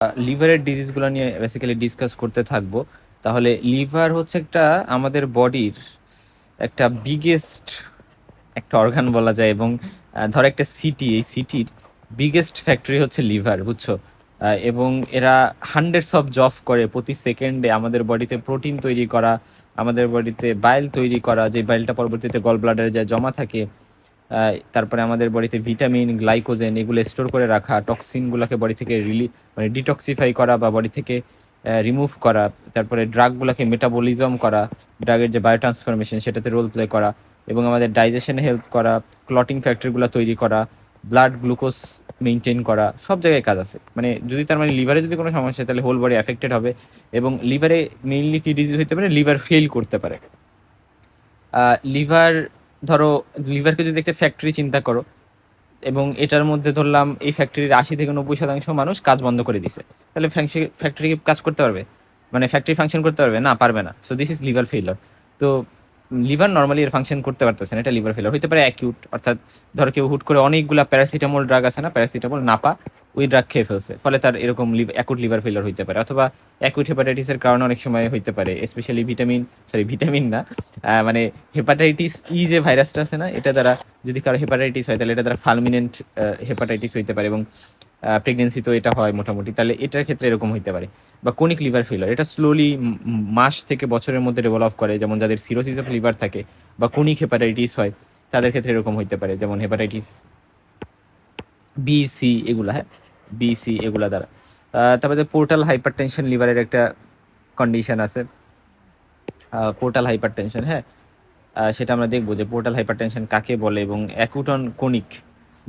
লিভারের ডিজিজগুলো নিয়ে basically discuss করতে থাকবো। তাহলে লিভার হচ্ছে একটা আমাদের বডির একটা বিগেস্ট একটা অর্গান বলা যায়, এবং ধর একটা সিটি, এই সিটির বিগেস্ট ফ্যাক্টরি হচ্ছে লিভার, বুঝছো? এবং এরা হান্ড্রেডস অফ জব করে প্রতি সেকেন্ডে আমাদের বডিতে প্রোটিন তৈরি করা, আমাদের বডিতে বাইল তৈরি করা, যে বাইলটা পরবর্তীতে গল ব্লাডারে যায় জমা থাকে। তারপরে আমাদের বডিতে ভিটামিন, গ্লাইকোজেন এগুলো স্টোর করে রাখা, টক্সিনগুলোকে বডি থেকে মানে ডিটক্সিফাই করা বা বডি থেকে রিমুভ করা, তারপরে ড্রাগগুলোকে মেটাবলিজম করা, ড্রাগের যে বায়োট্রান্সফরমেশন সেটাতে রোল প্লে করা, এবং আমাদের ডাইজেশনে হেল্প করা, ক্লটিং ফ্যাক্টরিগুলো তৈরি করা, ব্লাড গ্লুকোজ মেনটেন করা, সব জায়গায় কাজ আছে। মানে যদি তার মানে লিভারে যদি কোনো সমস্যা হয় তাহলে হোল বডি অ্যাফেক্টেড হবে। এবং লিভারে মেইনলি কি ডিজিজ হতে পারে, লিভার ফেল করতে পারে। লিভার, ধরো লিভারকে যদি একটা ফ্যাক্টরি চিন্তা করো, এবং এটার মধ্যে ধরলাম এই ফ্যাক্টরির 80 থেকে 90% মানুষ কাজ বন্ধ করে দিছে, তাহলে ফ্যাক্টরি কি কাজ করতে পারবে? মানে ফ্যাক্টরি ফাংশন করতে পারবে? না, পারবে না। So this is liver failure. তো লিভার নর্মালি এর ফাংশন করতে পারতেছে না, এটা লিভার ফেইলার হতে পারে অ্যাকিউট, অর্থাৎ ধরো কেউ হুট করে অনেকগুলা প্যারাসিটামল ড্রাগ আছে না, প্যারাসিটামল নাপা, ওই ড্রাগ খেয়ে ফেলছে, ফলে তার এরকম অ্যাকুট লিভার ফেইলার হতে পারে। অথবা অ্যাকুট হেপাটাইটিসের কারণে অনেক সময় হতে পারে, স্পেশালি ভিটামিন না, মানে হেপাটাইটিস ই যে ভাইরাসটা আছে না, এটা দ্বারা যদি কারো হেপাটাইটিস হয় তাহলে এটা দ্বারা ফালমিনেন্ট হেপাটাইটিস হইতে পারে, এবং প্রেগনেন্সি তো এটা হয় মোটামুটি, তাহলে এটার ক্ষেত্রে এরকম হইতে পারে। বা কোনিক লিভার ফেলার, এটা স্লোলি মাস থেকে বছরের মধ্যে ডেভেলপ করে, যেমন যাদের সিরোসিস অফ লিভার থাকে বা কোনিক হেপাটাইটিস হয় তাদের ক্ষেত্রে এরকম হইতে পারে, যেমন হেপাটাইটিস বি সি এগুলা, হ্যাঁ, বি সি এগুলা দ্বারা। তারপরে পোর্টাল হাইপার টেনশন লিভারের একটা কন্ডিশন আছে, পোর্টাল হাইপার টেনশন, হ্যাঁ। সেটা আমরা দেখবো যে পোর্টাল হাইপারটেনশন কাকে বলে, এবং অ্যাকুটন কোনিক।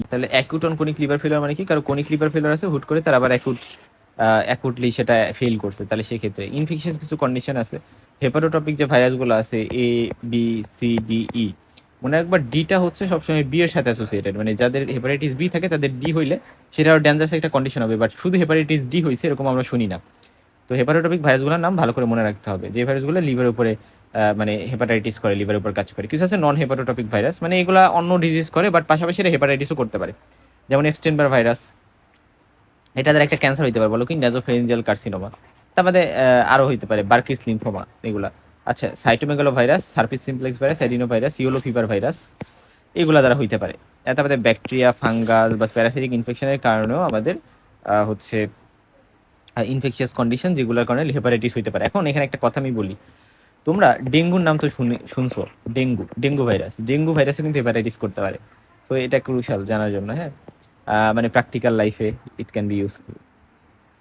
তাহলে অ্যাকুটন কোনিক লিভার ফেলার মানে কি, কারো কোনিক লিভার ফেলার আছে হুট করে, তার আবার অ্যাকুটলি সেটা ফেল করছে, তাহলে সেক্ষেত্রে ইনফেকশাস কিছু কন্ডিশন আছে। হেপাটোটপিক যে ভাইরাসগুলো আছে এ, বি, সি, ডি, ই, মনে একবার ডিটা হচ্ছে সবসময় বি এর সাথে অ্যাসোসিয়েটেড, মানে যাদের হেপাটাইটিস বি থাকে তাদের ডি হইলে সেটা আরও ডেঞ্জারাস একটা কন্ডিশন হবে, বাট শুধু হেপাটাইটিস ডি হয়েছে এরকম আমরা শুনি না। তো হেপাটোটপিক ভাইরাসগুলোর নাম ভালো করে মনে রাখতে হবে, যে ভাইরাসগুলো লিভারের উপরে মানে হেপাটাইটিস করে, লিভারের উপর কাজ করে। কিছু আছে নন হেপাটোটপিক ভাইরাস, মানে এগুলা অন্য ডিজিজ করে বাট পাশাপাশি এটা হেপাটাইটিসও করতে পারে, যেমন এপস্টেইন-বার ভাইরাস, এটাদের একটা ক্যান্সার হইতে পারে, বলো কি, নাজোফেরিঞ্জিয়াল কার্সিনোমা। তারপরে আরও হইতে পারে বার্কিস লিম্ফোমা, এগুলা। আচ্ছা, cytomegalovirus, herpes simplex virus, adenovirus, yellow fever virus, এগুলা দ্বারা হইতে পারে। তারপরে ব্যাকটেরিয়া, ফাঙ্গাল বা প্যারাসিটিক ইনফেকশনের কারণেও আমাদের হচ্ছে ইনফেকশিয়াস কন্ডিশন, যেগুলোর কারণে হেপাটাইটিস হইতে পারে। এখন এখানে একটা কথা আমি বলি, তোমরা ডেঙ্গুর নাম তো শুনছো, ডেঙ্গু ভাইরাস, ডেঙ্গু ভাইরাসও কিন্তু হেপাটাইটিস করতে পারে। সো এটা ক্রুশাল জানার জন্য, হ্যাঁ। মানে প্র্যাকটিক্যাল লাইফে it can be useful.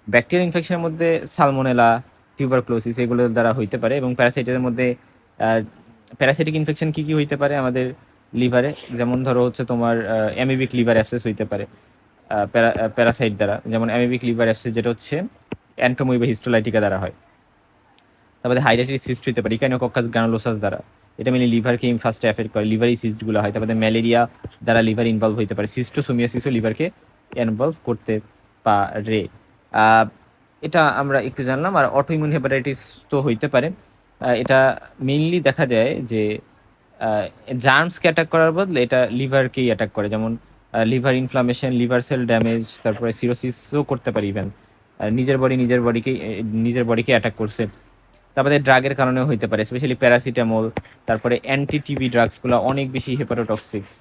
Bacterial ইনফেকশনের মধ্যে সালমোনেলা, টিউবারক্লোসিস এগুলোর দ্বারা হইতে পারে, এবং প্যারাসাইটের মধ্যে প্যারাসাইটিক ইনফেকশন কি কি হইতে পারে আমাদের লিভারে, যেমন ধরো হচ্ছে তোমার অ্যামিবিক লিভার অ্যাবসেস হইতে পারে প্যারাসাইট দ্বারা, যেমন অ্যামিবিক লিভার অ্যাবসেস যেটা হচ্ছে অ্যান্টোমোইবা হিস্টোলাইটিকা দ্বারা হয়। তারপরে হাইড্রেটিস সিস্ট হইতে পারে ইকাইনোকক্কাস গ্রানুলোসাস দ্বারা, এটা মেনলি লিভারকে ফার্স্টে এফেক্ট করে, লিভারি সিস্টগুলো হয়। তারপরে ম্যালেরিয়া দ্বারা লিভার ইনভলভ হইতে পারে, সিস্টোসোমিয়াসিসও লিভারকে ইনভলভ করতে পারে। এটা আমরা একটু জানলাম। আর অটোইমিউন হেপাটাইটিস তো হইতে পারে, এটা মেইনলি দেখা যায় যে জার্মসকে অ্যাটাক করার বদলে এটা লিভারকেই অ্যাটাক করে, যেমন liver inflammation, liver sell damage, তারপরে সিরোসিসও করতে পারে ইভেন, নিজের বডিকে অ্যাটাক করছে। তারপরে ড্রাগের কারণেও হইতে পারে, স্পেশালি প্যারাসিটামল, তারপরে অ্যান্টি টিবি ড্রাগসগুলো অনেক বেশি হেপাটোটক্সিক্স।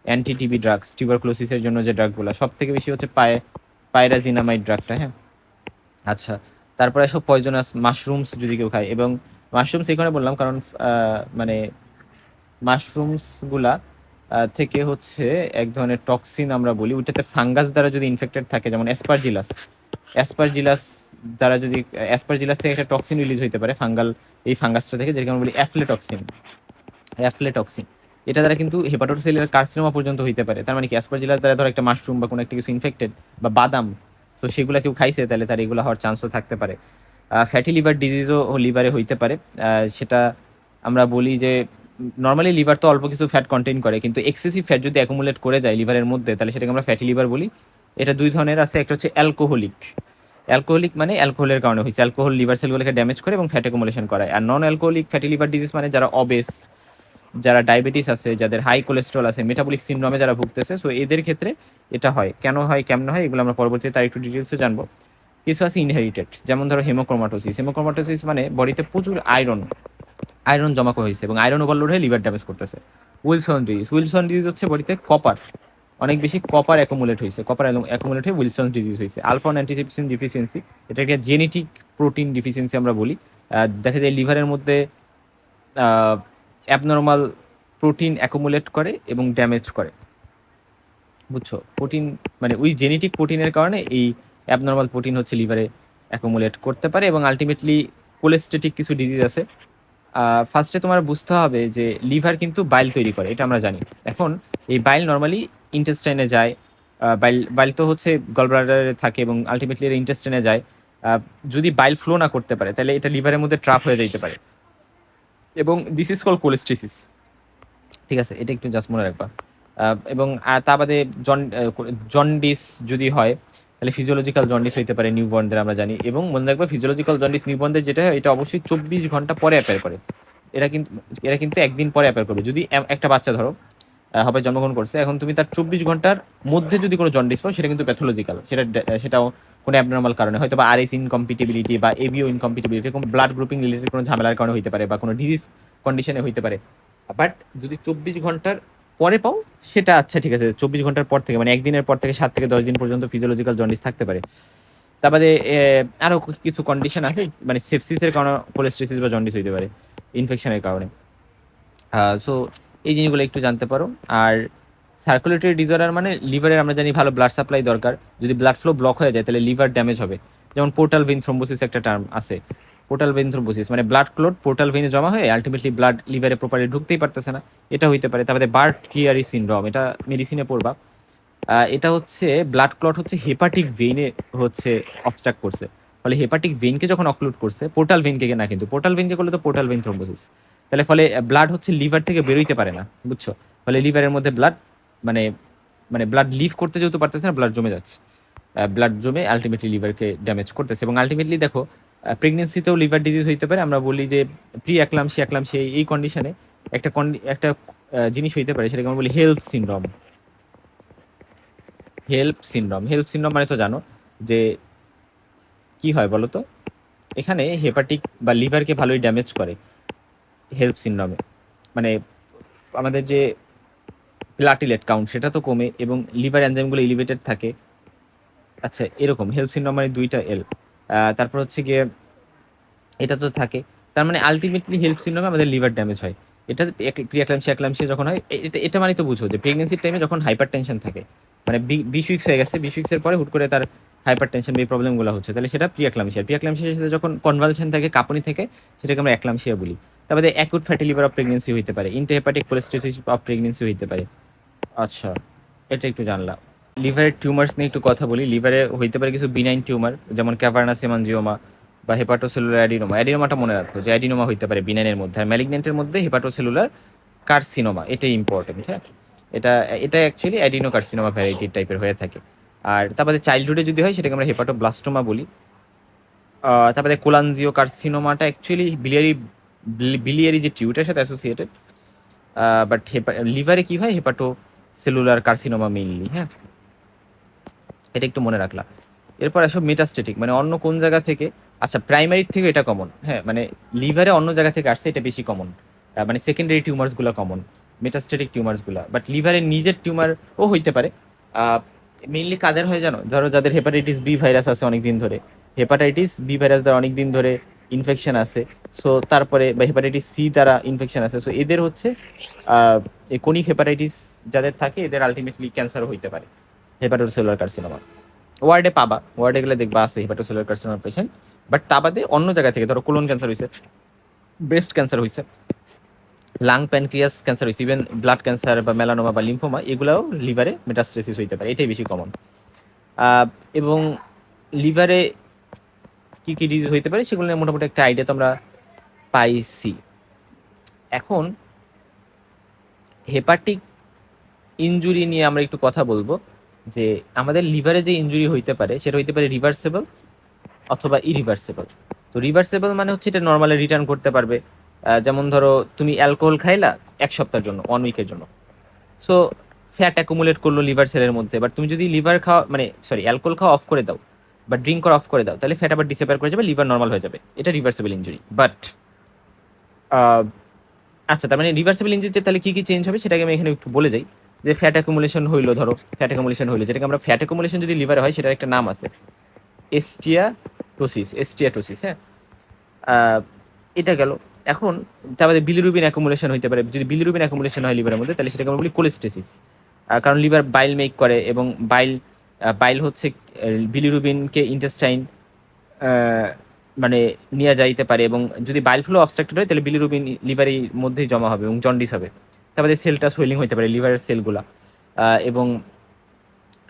অ্যান্টি টিবি ড্রাগস, টিউবারক্লোসিসের জন্য যে ড্রাগগুলো সব থেকে বেশি হচ্ছে পাইরাজিনামাইড ড্রাগটা, হ্যাঁ। আচ্ছা, তারপরে সব পয়জনাস মাশরুমস যদি কেউ খায়, এবং মাশরুমস এখানে বললাম কারণ মানে মাশরুমসগুলা থেকে হচ্ছে এক ধরনের টক্সিন আমরা বলি, ওইটাতে ফাঙ্গাস দ্বারা যদি ইনফেক্টেড থাকে, যেমন অ্যাসপারজিলাস দ্বারা যদি অ্যাসপারজিলাস থেকে একটা টক্সিন রিলিজ হইতে পারে ফাঙ্গাল, এই ফাঙ্গাসটা থেকে, যেটাকে আমরা বলি অ্যাফলেটক্সিন। এটা দ্বারা কিন্তু হেপাটোসেলুলার কার্সিনোমা পর্যন্ত হইতে পারে। তার মানে কি, অ্যাসপারজিলাস দ্বারা ধর একটা মাশরুম বা কোনো একটা কিছু ইনফেক্টেড বা বাদাম, তো সেগুলো কেউ খাইছে তাহলে তার এগুলো হওয়ার চান্সও থাকতে পারে। ফ্যাটি লিভার ডিজিজও লিভারে হইতে পারে। সেটা আমরা বলি যে নর্মালি লিভার তো অল্প কিছু ফ্যাট কন্টেইন করে, কিন্তু এক্সেসিভ ফ্যাট যদি অ্যাকুমুলেট করে যায় লিভারের মধ্যে তাহলে সেটাকে আমরা ফ্যাটি লিভার বলি। এটা দুই ধরনের আছে, একটা হচ্ছে অ্যালকোহলিক মানে অ্যালকোহলের কারণে হয়েছে, অ্যালকোহল লিভার সেলগুলোকে ড্যামেজ করে এবং ফ্যাট অ্যাকুমুলেশন করায়। আর non alcoholic fatty liver disease মানে যারা অবেস, যারা ডায়াবেটিস আছে, যাদের হাই কোলেস্ট্রল আছে, মেটাবলিক সিনড্রোমে যারা ভুগতেছে, সো এদের ক্ষেত্রে এটা হয়। কেন হয়, কেমন হয়, এগুলো আমরা পরবর্তীতে তার একটু ডিটেলসে জানবো। কিছু আছে ইনহেরিটেড, যেমন ধরো হেমোক্রোমাটোসিস। হেমোক্রোমাটোসিস মানে বডিতে প্রচুর আয়রন আয়রন জমা হয়েছে এবং আয়রন ওভারলোড হয়ে লিভার ড্যামেজ করতেছে। উইলসন ডিজিজ হচ্ছে বডিতে কপার, অনেক বেশি কপার অ্যাকুমুলেট হয়েছে, কপার অ্যাকুমুলেট হয়ে উইলসন ডিজিজ হয়েছে। আলফা অ্যান্টিট্রিপসিন ডিফিসিয়েন্সি, এটা একটা জেনেটিক প্রোটিন ডিফিসিয়েন্সি আমরা বলি। দেখা যায় লিভারের মধ্যে অ্যাবনর্মাল প্রোটিন অ্যাকুমুলেট করে এবং ড্যামেজ করে, বুঝছো? প্রোটিন মানে ওই জেনেটিক প্রোটিনের কারণে এই অ্যাবনর্মাল প্রোটিন হচ্ছে লিভারে অ্যাকুমুলেট করতে পারে এবং আলটিমেটলি কোলেস্টেটিক কিছু ডিজিজ আছে। ফার্স্টে তোমার বুঝতে হবে যে লিভার কিন্তু বাইল তৈরি করে, এটা আমরা জানি। এখন এই বাইল নর্মালি ইন্টেস্টাইনে যায়। বাইল বাইল তো হচ্ছে গলব্লাডারে থাকে এবং আলটিমেটলি এর ইন্টেস্টাইনে যায়। যদি বাইল ফ্লো না করতে পারে তাহলে এটা লিভারের মধ্যে ট্রাপ হয়ে যেতে পারে এবং দিস ইজ কল কোলেস্ট্রিসিস। ঠিক আছে, এটা একটু জাস্ট মনে রাখবা। এবং তা বাদে জন্ডিস যদি হয় তাহলে ফিজিওলজিক্যাল জন্ডিস হইতে পারে নিউবর্নদের, আমরা জানি। এবং মনে রাখবা ফিজিওলজিক্যাল জন্ডিস নিউবর্নদের যেটা হয় এটা অবশ্যই 24 ঘন্টা পরে অ্যাপেয়ার করে। এরা কিন্তু একদিন পরে অ্যাপেয়ার করবে। যদি একটা বাচ্চা ধরো হবে জন্মগ্রহণ করছে, এখন তুমি তার 24 ঘন্টার মধ্যে যদি কোনো জন্ডিস পাও সেটা কিন্তু প্যাথোলজিক্যাল, সেটাও কোনো অ্যাবনর্মাল কারণে, হয়তো বা আরএস ইনকম্পিটিবিলিটি বা এবিও ইনকম্পিটিবিলিটি, এরকম ব্লাড গ্রুপিং রিলেটেড কোনো ঝামেলার কারণে হইতে পারে বা কোনো ডিজিজ কন্ডিশনে হইতে পারে। বাট যদি 24 ঘন্টার পরে পাও সেটা আচ্ছা ঠিক আছে, 24 ঘন্টার পর থেকে মানে একদিনের পর থেকে 7 থেকে 10 দিন পর্যন্ত ফিজিওলজিক্যাল জন্ডিস থাকতে পারে। তারপরে আরো কিছু কন্ডিশন আছে, মানে সেপসিসের কারণে কোলেস্ট্রিসিস বা জন্ডিস হইতে পারে, ইনফেকশনের কারণে। সো এই জিনিসগুলো একটু জানতে পারো। আর সার্কুলেটরি ডিসঅর্ডার মানে লিভারের আমরা জানি ভালো ব্লাড সাপ্লাই দরকার, যদি ব্লাড ফ্লো ব্লক হয়ে যায় তাহলে লিভার ড্যামেজ হবে। যেমন পোর্টাল ভেইন থ্রোম্বোসিস একটা টার্ম আছে। পোর্টাল ভেইন থ্রোম্বোসিস মানে ব্লাড ক্লট পোর্টাল ভেইনে জমা হয়ে আলটিমেটলি ব্লাড লিভারে প্রপারলি ঢুকতেই পারতেছে না, এটা হইতে পারে। তারপরে বার্ট কিয়ারি সিনড্রোম, এটা মেডিসিনে পড়বা। এটা হচ্ছে ব্লাড ক্লট হচ্ছে হেপাটিক ভেইনে হচ্ছে অবস্ট্রাক্ট করছে, ফলে হেপাটিক ভেইনকে যখন অক্লুড করছে, পোর্টাল ভেইনকে না, কিন্তু পোর্টাল ভেইনকে করলে তো পোর্টাল ভেইন থ্রোম্বোসিস, তাহলে ফলে ব্লাড হচ্ছে লিভার থেকে বেরোইতে পারে না, বুঝছো? ফলে লিভারের মধ্যে ব্লাড মানে মানে ব্লাড লিভ করতে যেহেতু পারতেছে না, ব্লাড জমে যাচ্ছে। ব্লাড জমে আলটিমেটলি লিভারকে ড্যামেজ করতেছে। এবং আলটিমেটলি দেখো প্রেগনেন্সিতেও লিভার ডিজিজ হইতে পারে। আমরা বলি যে প্রি অ্যাক্লামসিয়া এই কন্ডিশনে একটা জিনিস হইতে পারে, সেটাকে আমরা বলি হেল্প সিনড্রোম মানে তো জানো যে কি হয় বলো তো, এখানে হেপাটিক বা লিভারকে ভালোই ড্যামেজ করে হেল্প সিনড্রোমে। মানে আমাদের যে প্লাটিলেট কাউন্ট সেটা তো কমে এবং লিভার এনজাইমগুলো এলিভেটেড থাকে। আচ্ছা, এরকম হেল্প সিনড্রোম মানে 2টা এল। তারপর হচ্ছে গিয়ে এটা তো থাকে, তার মানে আলটিমেটলি হেল্প সিনড্রোমে আমাদের লিভার ড্যামেজ হয়। এটা প্রিয়াক্লামসিয়া যখন হয়, এটা মানে তো বুঝো যে প্রেগনেন্সির টাইমে যখন হাইপার টেনশন থাকে, মানে 20 উইক্স হয়ে গেছে, 20 উইক্সের পরে হুট করে তার হাইপার টেনশন এই প্রবলেমগুলো হচ্ছে, তাহলে সেটা প্রিয়াক্লামসিয়ার সাথে যখন কনভালশন থাকে, কাঁপুনি থেকে, সেটাকে আমরা অ্যাক্লামসিয়া বলি। তারপরে acute fatty liver of pregnancy হইতে পারে, ইন্টারহেপাটিক কোলেস্টেসিস অফ প্রেগনেন্সি হইতে পারে। আচ্ছা, এটা একটু জানলাম। লিভারের টিউমার্স নিয়ে একটু কথা বলি। লিভারে হইতে পারে কিছু বিনাইন টিউমার, যেমন ক্যাভার্নাস হেমানজিওমা বা হেপাটোসেলুলার অ্যাডিনোমা। অ্যাডিনোমাটা মনে রাখো যে অ্যাডিনোমা হইতে পারে বিনাইনের মধ্যে, আর ম্যালিগনেন্টের মধ্যে হেপাটোসেলুলার কার্সিনোমা, এটাই ইম্পর্টেন্ট। হ্যাঁ, এটা এটা অ্যাকচুয়ালি অ্যাডিনো কার্সিনোমা ভ্যারাইটির টাইপের হয়ে থাকে। আর তারপরে চাইল্ডহুডে যদি হয় সেটাকে আমরা হেপাটোব্লাস্টোমা বলি। তারপরে কোলানজিও কার্সিনোমাটা অ্যাকচুয়ালি বিলিয়ারি যে টিউটার সাথে অ্যাসোসিয়েটেড। বাট লিভারে কি হয়, হেপাটো সেলুলার কার্সিনোমা মেইনলি। হ্যাঁ, এটা একটু মনে রাখলাম। এরপর আসো মেটাস্টেটিক, মানে অন্য কোন জায়গা থেকে। আচ্ছা, প্রাইমারির থেকে এটা কমন, হ্যাঁ, মানে লিভারে অন্য জায়গা থেকে আসছে এটা বেশি কমন। মানে সেকেন্ডারি টিউমার্সগুলো কমন, মেটাস্টেটিক টিউমার্সগুলো। বাট লিভারের নিজের টিউমারও হইতে পারে। মেইনলি কাদের হয় জানো, ধরো যাদের হেপাটাইটিস বি ভাইরাস আছে অনেক দিন ধরে, হেপাটাইটিস বি ভাইরাস দ্বারা অনেক দিন ধরে ইনফেকশন আছে। সো তারপরে বা হেপাটাইটিস সি দ্বারা ইনফেকশন আছে, সো এদের হচ্ছে কোনিক হেপাটাইটিস যাদের থাকে এদের আলটিমেটলি ক্যান্সারও হইতে পারে, হেপাটোসেলুলার কার্সিনোমা। ওয়ার্ডে পাবা, ওয়ার্ডে গেলে দেখবা আছে হেপাটোসেলুলার কার্সিনোমার পেশেন্ট। বাট তা বাদে অন্য জায়গা থেকে, ধরো কোলন ক্যান্সার হয়েছে, ব্রেস্ট ক্যান্সার হয়েছে, লাং প্যানক্রিয়াস ক্যান্সার হয়েছে, ইভেন ব্লাড ক্যান্সার বা মেলানোমা বা লিম্ফোমা, এগুলাও লিভারে মেটাস্টেসিস হইতে পারে, এটাই বেশি কমন। এবং লিভারে কি কি ডিজিজ হইতে পারে সেগুলো নিয়ে মোটামুটি একটা আইডিয়া তো আমরা পাইছি। এখন হেপাটিক ইনজুরি নিয়ে আমরা একটু কথা বলবো, যে আমাদের লিভারে যে ইনজুরি হইতে পারে সেটা হইতে পারে রিভার্সেবল অথবা ইরিভার্সেবল। তো রিভার্সেবল মানে হচ্ছে এটা নর্মালি রিটার্ন করতে পারবে। যেমন ধরো তুমি অ্যালকোহল খাইলা 1 সপ্তাহের জন্য, 1 উইকের জন্য, সো ফ্যাট অ্যাকুমুলেট করলো লিভার সেলের মধ্যে। বাট তুমি যদি লিভার খাওয়া মানে সরি অ্যালকোহল খাওয়া অফ করে দাও, বা ড্রিঙ্ক করা অফ করে দাও, তাহলে ফ্যাট আবার ডিসঅ্যাপিয়ার করে যাবে, লিভার নর্মাল হয়ে যাবে। এটা রিভার্সেবল ইঞ্জুরি। বাট আচ্ছা, তার মানে রিভার্সেবল ইঞ্জুরিতে তাহলে কি কি চেঞ্জ হবে সেটাকে আমি এখানে একটু বলে যাই। যে ফ্যাট অ্যাকুমুলেশন হইলো, ধরো ফ্যাট অ্যাকুমুলেশন হইলো, যেটাকে আমরা ফ্যাট অ্যাকুমুলেশন যদি লিভারে হয় সেটার একটা নাম আছে, এস্টিয়াটোসিস। হ্যাঁ, আহ, এটা গেল। এখন তারপরে বিলিরুবিন অ্যাকুমুলেশন হইতে পারে। যদি বিলিরুবিন অ্যাকুমুলেশন হয় লিভারের মধ্যে, তাহলে সেটাকে আমরা বলি কোলেস্টেসিস। কারণ লিভার বাইল মেক করে, এবং বাইল হচ্ছে বিলিরুবিনকে ইন্টেস্টাইন মানে নিয়ে যাইতে পারে, এবং যদি বাইল ফ্লো অবস্ট্রাক্টেড হয় তাহলে বিলিরুবিন লিভারের মধ্যেই জমা হবে এবং জন্ডিস হবে। তারপরে সেলটা সোয়েলিং হইতে পারে, লিভারের সেলগুলা, এবং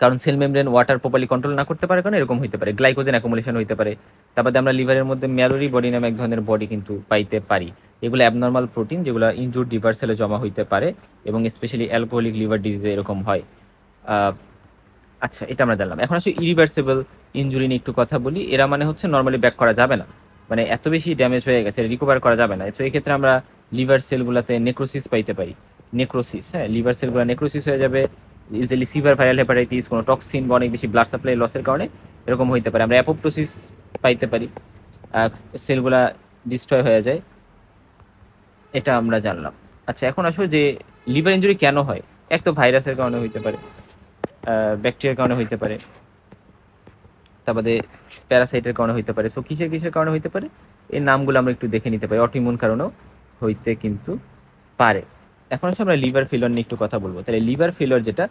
কারণ cell membrane water properly control না করতে পারে, কারণ এরকম হইতে পারে। গ্লাইকোজেন অ্যাকুমুলেশন হইতে পারে। তারপরে আমরা লিভারের মধ্যে ম্যালোরি বডি নামে এক ধরনের বডি কিন্তু পাইতে পারি। এগুলো অ্যাবনর্মাল প্রোটিন যেগুলো ইনজুর্ড লিভার সেলে জমা হইতে পারে, এবং স্পেশালি অ্যালকোহলিক লিভার ডিজিজে এরকম হয়। আচ্ছা, এটা আমরা জানলাম। এখন আসলে ইরিভার্সেবল ইনজুরি নিয়ে একটু কথা বলি। এরা মানে হচ্ছে নর্মালি ব্যাক করা যাবে না, মানে এত বেশি ড্যামেজ হয়ে গেছে, রিকভার করা যাবে না। তো এই ক্ষেত্রে আমরা লিভার সেলগুলোতে নেক্রোসিস পাইতে পারি। নেক্রোসিস, হ্যাঁ, লিভার সেলগুলো নেক্রোসিস হয়ে যাবে। ইউজুয়ালি সিভিয়ার ভাইরাল হেপাটাইটিস, কোনো টক্সিন বা অনেক বেশি ব্লাড সাপ্লাই লসের কারণে এরকম হইতে পারে। আমরা অ্যাপোপ্টোসিস পাইতে পারি, সেলগুলা ডিস্ট্রয় হয়ে যায়। এটা আমরা জানলাম। আচ্ছা, এখন আসো যে লিভার ইনজুরি কেন হয়। এক তো ভাইরাসের কারণে হইতে পারে, ব্যাকটেরিয়ার কারণে হইতে পারে, তারপরে প্যারাসাইটের কারণে হইতে পারে। তো কিসের কিসের কারণে হইতে পারে এর নামগুলো আমরা একটু দেখে নিতে পারি। অটোইমিউন কারণেও হইতে কিন্তু পারে। এখন হচ্ছে আমরা লিভার ফেলিওর নিয়ে একটু কথা বলবো। তাহলে লিভার ফেলিওর যেটা,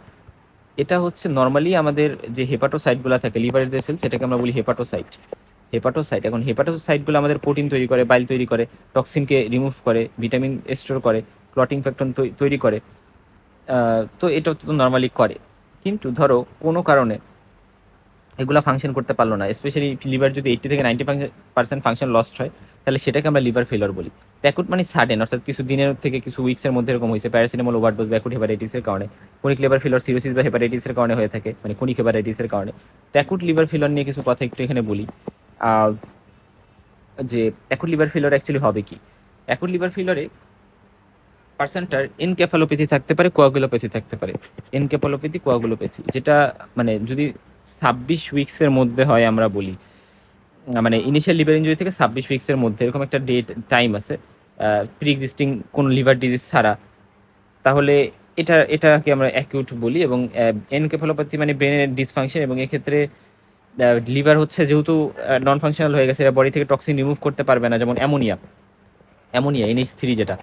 এটা হচ্ছে নর্মালি আমাদের যে হেপাটোসাইটগুলো থাকে, লিভারের যে সেল, সেটাকে আমরা বলি হেপাটোসাইট। এখন হেপাটোসাইটগুলো আমাদের প্রোটিন তৈরি করে, বাইল তৈরি করে, টক্সিনকে রিমুভ করে, ভিটামিন স্টোর করে, ক্লটিং ফ্যাক্টর তৈরি করে। তো এটা তো নর্মালি করে। কিন্তু ধরো কোনো কারণে এগুলো ফাংশন করতে পারলো না, স্পেশালি লিভার যদি 80 থেকে 90% ফাংশন লস্ট হয়, তাহলে সেটাকে আমরা লিভার ফেলিওর বলি। অ্যাকুট মানে সাডেন, অর্থাৎ কিছু দিনের থেকে কিছু উইক্সের মধ্যে এরকম হয়েছে, প্যারাসিটামল ওভারডোজ বা অ্যাকুট হেপাটাইটিসের কারণে। ক্রনিক লিভার ফেলিওর সিরোসিস বা হেপাটাইটিসের কারণে হয়ে থাকে, মানে ক্রনিক হেপাটাইটিসের কারণে। তো অ্যাকুট লিভার ফেলিওর নিয়ে কিছু কথা একটু এখানে বলি। আহ, যে অ্যাকুট লিভার ফেলিওর অ্যাকচুয়ালি হবে কি। অ্যাকুট লিভার ফেলিওরে পার্সেন্টার এনকেফালোপ্যাথি থাকতে পারে, কোয়াগুলোপ্যাথি থাকতে পারে। এনকেফালোপ্যাথি, কোয়াগুলোপ্যাথি, যেটা মানে যদি 26 উইক্সের মধ্যে হয় আমরা বলি, মানে ইনিশিয়াল লিভার ইনজুরি থেকে 26 উইক্সের মধ্যে এরকম একটা ডেট টাইম আছে, প্রি এক্সিস্টিং কোনো লিভার ডিজিজ ছাড়া, তাহলে এটাকে আমরা অ্যাকিউট বলি। এবং এনকেফালোপ্যাথি মানে ব্রেনের ডিসফাংশন, এবং এক্ষেত্রে লিভার হচ্ছে যেহেতু নন ফাংশনাল হয়ে গেছে, এরা বডি থেকে টক্সিন রিমুভ করতে পারবে না, যেমন অ্যামোনিয়া। NH3 যেটা,